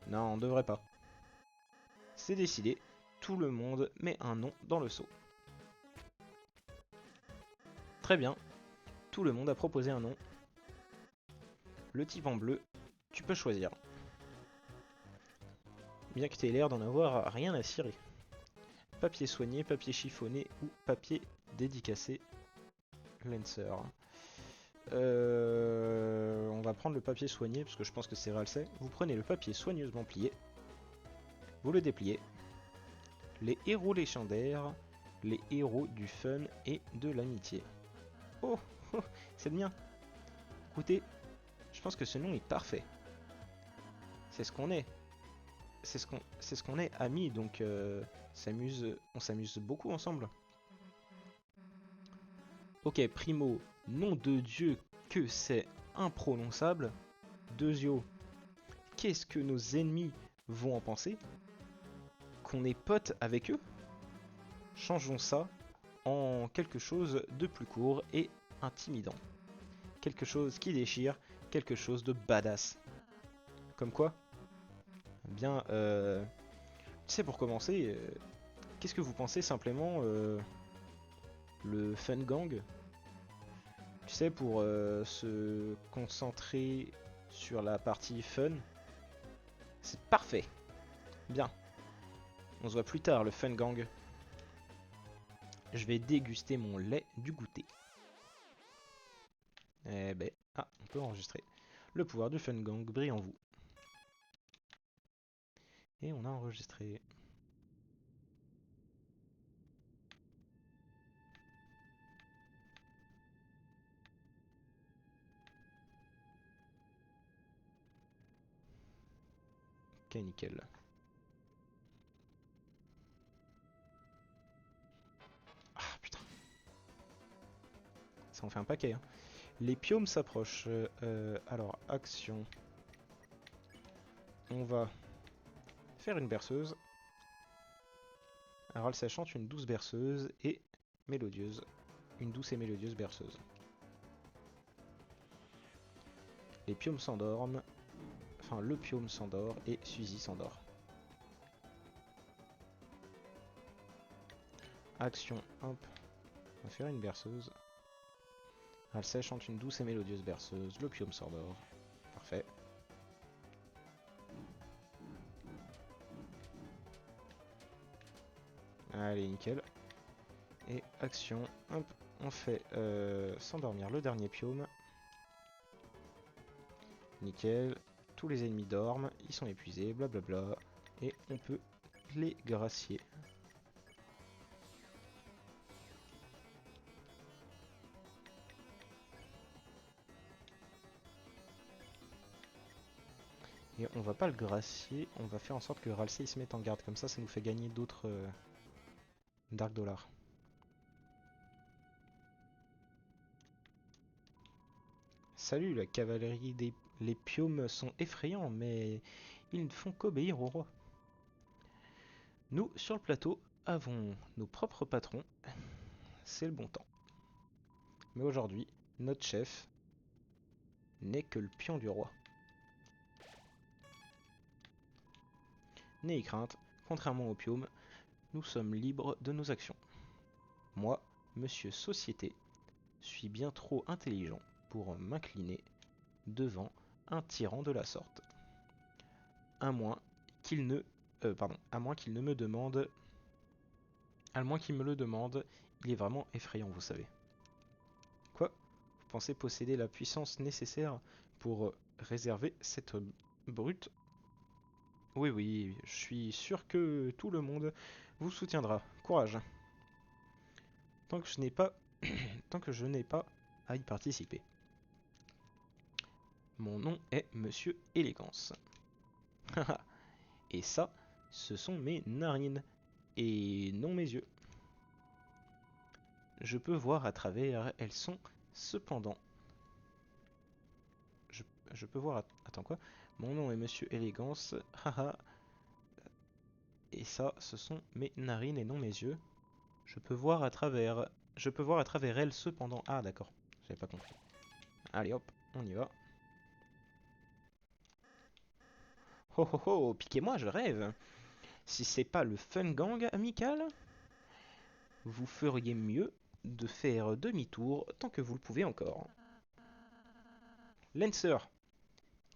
[SPEAKER 1] Non, on devrait pas. C'est décidé, tout le monde met un nom dans le seau. Très bien, tout le monde a proposé un nom. Le type en bleu, tu peux choisir. Bien que tu aies l'air d'en avoir rien à cirer. Papier soigné, papier chiffonné ou papier dédicacé. Lancer. On va prendre le papier soigné parce que je pense que c'est Ralsei. Vous prenez le papier soigneusement plié. Vous le dépliez. Les héros légendaires, les héros du fun et de l'amitié. Oh, oh, c'est le mien. Écoutez, je pense que ce nom est parfait. C'est ce qu'on est. C'est ce qu'on est, amis, donc on s'amuse beaucoup ensemble. Ok, primo, nom de Dieu que c'est imprononçable. Deuxio, qu'est-ce que nos ennemis vont en penser? Qu'on est potes avec eux? Changeons ça en quelque chose de plus court et intimidant. Quelque chose qui déchire, quelque chose de badass. Comme quoi? Eh bien, tu sais, pour commencer, qu'est-ce que vous pensez simplement le Fun Gang? Tu sais, pour se concentrer sur la partie fun, c'est parfait. Bien. On se voit plus tard, le Fun Gang. Je vais déguster mon lait du goûter. Eh ben, ah, on peut enregistrer. Le pouvoir du Fun Gang brille en vous. Et on a enregistré. Ok, nickel. Ah, putain. Ça en fait un paquet, hein. Les piomes s'approchent. Alors, action. On va faire une berceuse. Ralsei chante une douce berceuse et mélodieuse. Une douce et mélodieuse berceuse. Les piomes s'endorment. Enfin, le piome s'endort et Suzy s'endort. Action, hop. On va faire une berceuse. Ralsei chante une douce et mélodieuse berceuse. Le piome s'endort. Parfait. Allez, nickel. Et action, hop, on fait s'endormir le dernier piome. Nickel. Tous les ennemis dorment, ils sont épuisés, blablabla. Et on peut les gracier. Et on va pas le gracier, on va faire en sorte que Ralsei se mette en garde. Comme ça nous fait gagner d'autres Dark Dollars. Salut la cavalerie des... Les piomes sont effrayants, mais ils ne font qu'obéir au roi. Nous, sur le plateau, avons nos propres patrons. C'est le bon temps. Mais aujourd'hui, notre chef n'est que le pion du roi. N'ayez crainte, contrairement aux piomes, nous sommes libres de nos actions. Moi, monsieur Société, suis bien trop intelligent pour m'incliner devant un tyran de la sorte. À moins qu'il ne... à moins qu'il ne me demande... À moins qu'il me le demande, il est vraiment effrayant, vous savez. Quoi? Vous pensez posséder la puissance nécessaire pour réserver cette brute? Oui, oui, je suis sûr que tout le monde vous soutiendra. Courage. Tant que je n'ai pas... Tant que je n'ai pas à y participer. Mon nom est Monsieur Élégance. Et ça, ce sont mes narines. Et non mes yeux. Je peux voir à travers, elles sont cependant... Je peux voir... Attends quoi? Mon nom est Monsieur Élégance. Haha. Et ça, ce sont mes narines et non mes yeux. Je peux voir à travers... Je peux voir à travers elles cependant... Ah d'accord, j'avais pas compris. Allez hop, on y va. Oh oh oh, piquez-moi, je rêve. Si c'est pas le Fun Gang amical, vous feriez mieux de faire demi-tour tant que vous le pouvez encore. Lancer,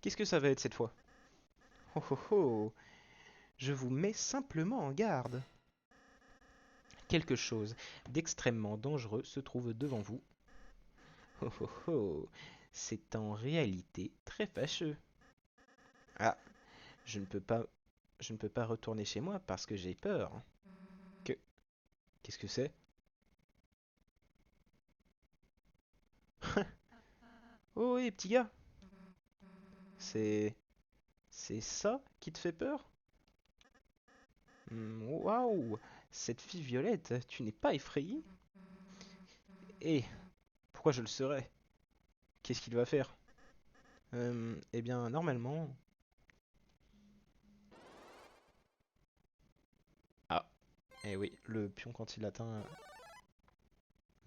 [SPEAKER 1] qu'est-ce que ça va être cette fois? Oh oh oh, je vous mets simplement en garde. Quelque chose d'extrêmement dangereux se trouve devant vous. Oh oh oh, c'est en réalité très fâcheux. Ah, je ne peux pas, je ne peux pas retourner chez moi parce que j'ai peur. Que, qu'est-ce que c'est? Oh oui, petit gars, c'est, c'est ça qui te fait peur? Waouh, cette fille violette, tu n'es pas effrayé? Et pourquoi je le serais? Qu'est-ce qu'il va faire? Eh bien, normalement... Ah, eh oui, le pion quand il atteint...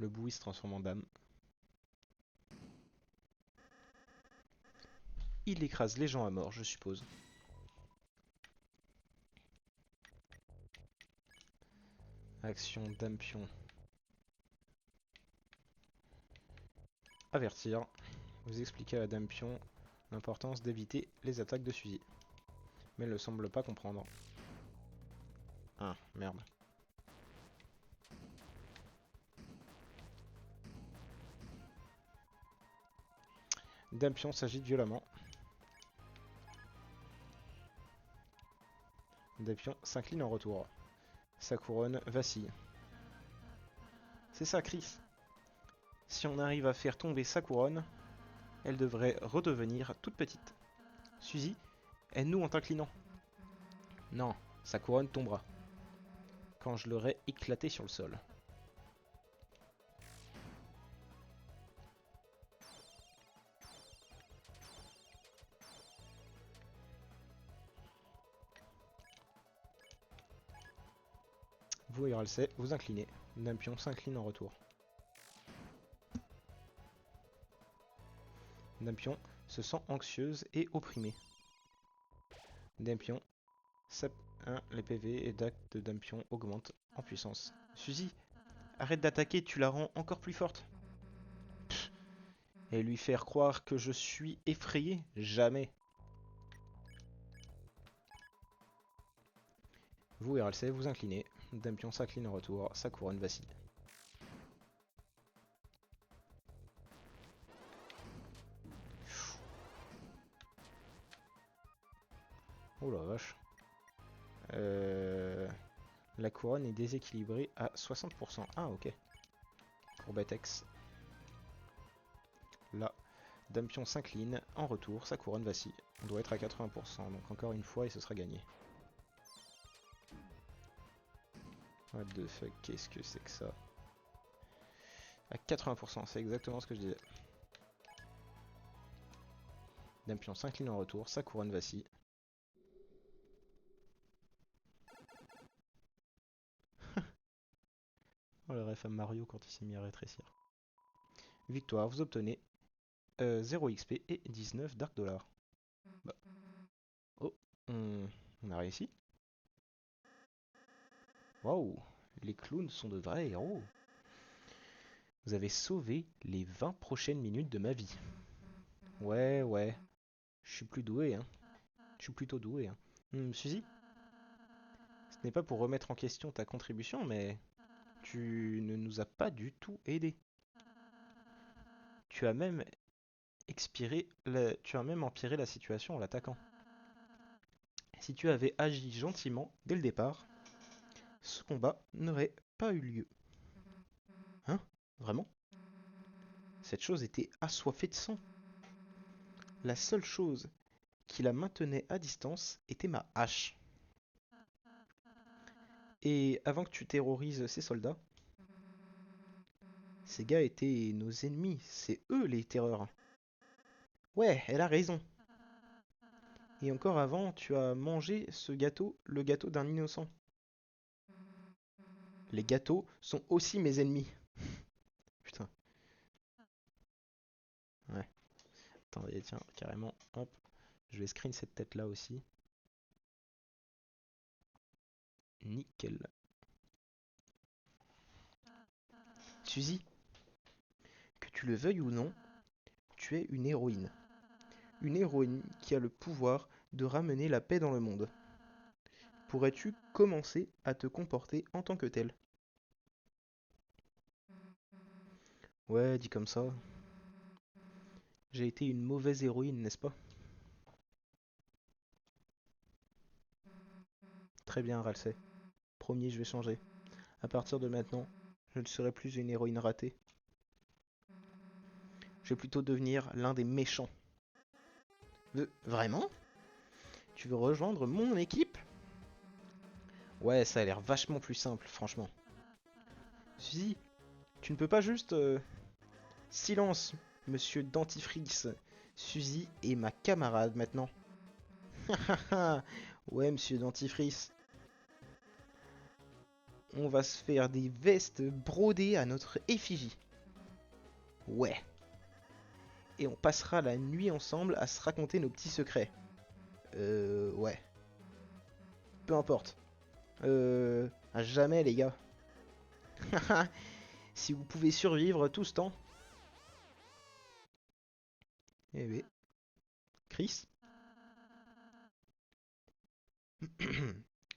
[SPEAKER 1] Le boui se transforme en dame. Il écrase les gens à mort, je suppose. Action dame pion. Avertir. Vous expliquez à la dame pion l'importance d'éviter les attaques de fusil. Mais elle ne semble pas comprendre. Ah, merde. Dame pion s'agite violemment. Dame pion s'incline en retour. Sa couronne vacille. C'est ça, Chris. Si on arrive à faire tomber sa couronne, elle devrait redevenir toute petite. Suzy, aide-nous en t'inclinant. Non, sa couronne tombera. Quand je l'aurai éclatée sur le sol. Vous, Hiralsay, vous inclinez. Dame pion s'incline en retour. Dame pion se sent anxieuse et opprimée. Dame pion, les PV et DAC de Dame pion augmentent en puissance. Suzy, arrête d'attaquer, tu la rends encore plus forte. Pff, et lui faire croire que je suis effrayé? Jamais. Vous, Hiralsay, vous inclinez. Dame pion s'incline en retour, sa couronne vacille. Oh la vache. La couronne est déséquilibrée à 60%. Ah ok. Courbetex. Là, Dame pion s'incline. En retour, sa couronne vacille. On doit être à 80%. Donc encore une fois et ce sera gagné. What the fuck, qu'est-ce que c'est que ça? À 80%, c'est exactement ce que je disais. Dame pion s'incline en retour, sa couronne vacille. Oh le ref à Mario quand il s'est mis à rétrécir. Victoire, vous obtenez 0 XP et 19 Dark Dollars. Bah. Oh, on a réussi. Waouh, les clowns sont de vrais héros. Vous avez sauvé les 20 prochaines minutes de ma vie. Ouais, je suis plus doué, hein. Je suis plutôt doué, hein. Suzy, ce n'est pas pour remettre en question ta contribution, mais tu ne nous as pas du tout aidé. Tu as même tu as même empiré la situation en l'attaquant. Si tu avais agi gentiment dès le départ, ce combat n'aurait pas eu lieu. Hein? Vraiment? Cette chose était assoiffée de sang. La seule chose qui la maintenait à distance était ma hache. Et avant que tu terrorises ces soldats, ces gars étaient nos ennemis, c'est eux les terreurs. Ouais, elle a raison. Et encore avant, tu as mangé ce gâteau, le gâteau d'un innocent. Les gâteaux sont aussi mes ennemis. Putain. Ouais. Attendez, tiens, carrément, hop. Je vais screen cette tête là aussi. Nickel. Suzy, que tu le veuilles ou non, tu es une héroïne. Une héroïne qui a le pouvoir de ramener la paix dans le monde. Pourrais-tu commencer à te comporter en tant que telle? Ouais, dit comme ça. J'ai été une mauvaise héroïne, n'est-ce pas? Très bien, Ralsei. Promis, je vais changer. À partir de maintenant, je ne serai plus une héroïne ratée. Je vais plutôt devenir l'un des méchants. Vraiment? Tu veux rejoindre mon équipe? Ouais, ça a l'air vachement plus simple, franchement. Suzy, tu ne peux pas juste... Silence, monsieur Dentifrice. Suzy est ma camarade maintenant. Ouais, monsieur Dentifrice. On va se faire des vestes brodées à notre effigie. Ouais. Et on passera la nuit ensemble à se raconter nos petits secrets. Ouais. Peu importe. À jamais les gars. Si vous pouvez survivre tout ce temps. Eh oui. Chris.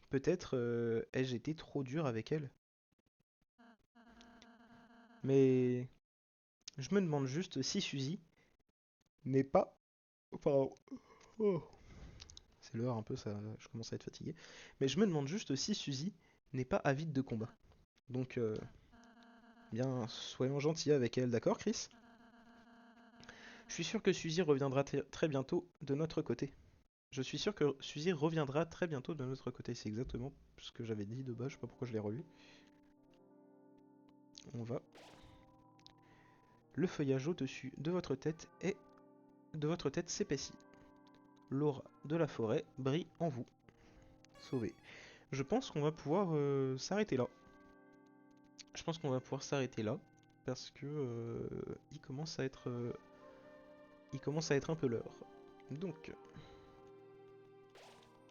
[SPEAKER 1] Peut-être ai-je été trop dur avec elle. Mais je me demande juste si Suzy n'est pas... Oh, pardon. Oh. C'est l'heure un peu, ça, je commence à être fatigué. Mais je me demande juste si Suzy n'est pas avide de combat. Donc, bien, soyons gentils avec elle, d'accord Chris? Je suis sûr que Suzy reviendra très bientôt de notre côté. Je suis sûr que Suzy reviendra très bientôt de notre côté. C'est exactement ce que j'avais dit de base, je sais pas pourquoi je l'ai relu. On va. Le feuillage au-dessus de votre tête s'épaissit. L'aura de la forêt brille en vous. Sauvé. Je pense qu'on va pouvoir s'arrêter là. Je pense qu'on va pouvoir s'arrêter là parce que il commence à être un peu l'heure. Donc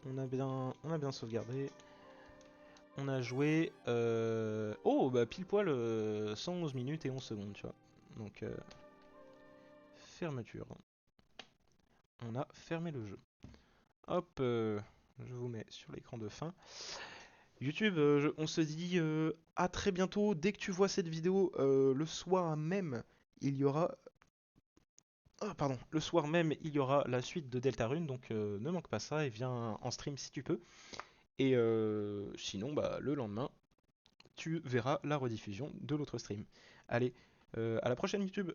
[SPEAKER 1] on a bien sauvegardé. On a joué oh bah pile poil 111 minutes et 11 secondes, tu vois. Donc fermeture. On a fermé le jeu. Hop, je vous mets sur l'écran de fin. YouTube, on se dit à très bientôt. Dès que tu vois cette vidéo, le soir même, il y aura... Ah, pardon. Le soir même, il y aura la suite de Deltarune, donc ne manque pas ça et viens en stream si tu peux. Et sinon, bah, le lendemain, tu verras la rediffusion de l'autre stream. Allez, à la prochaine YouTube.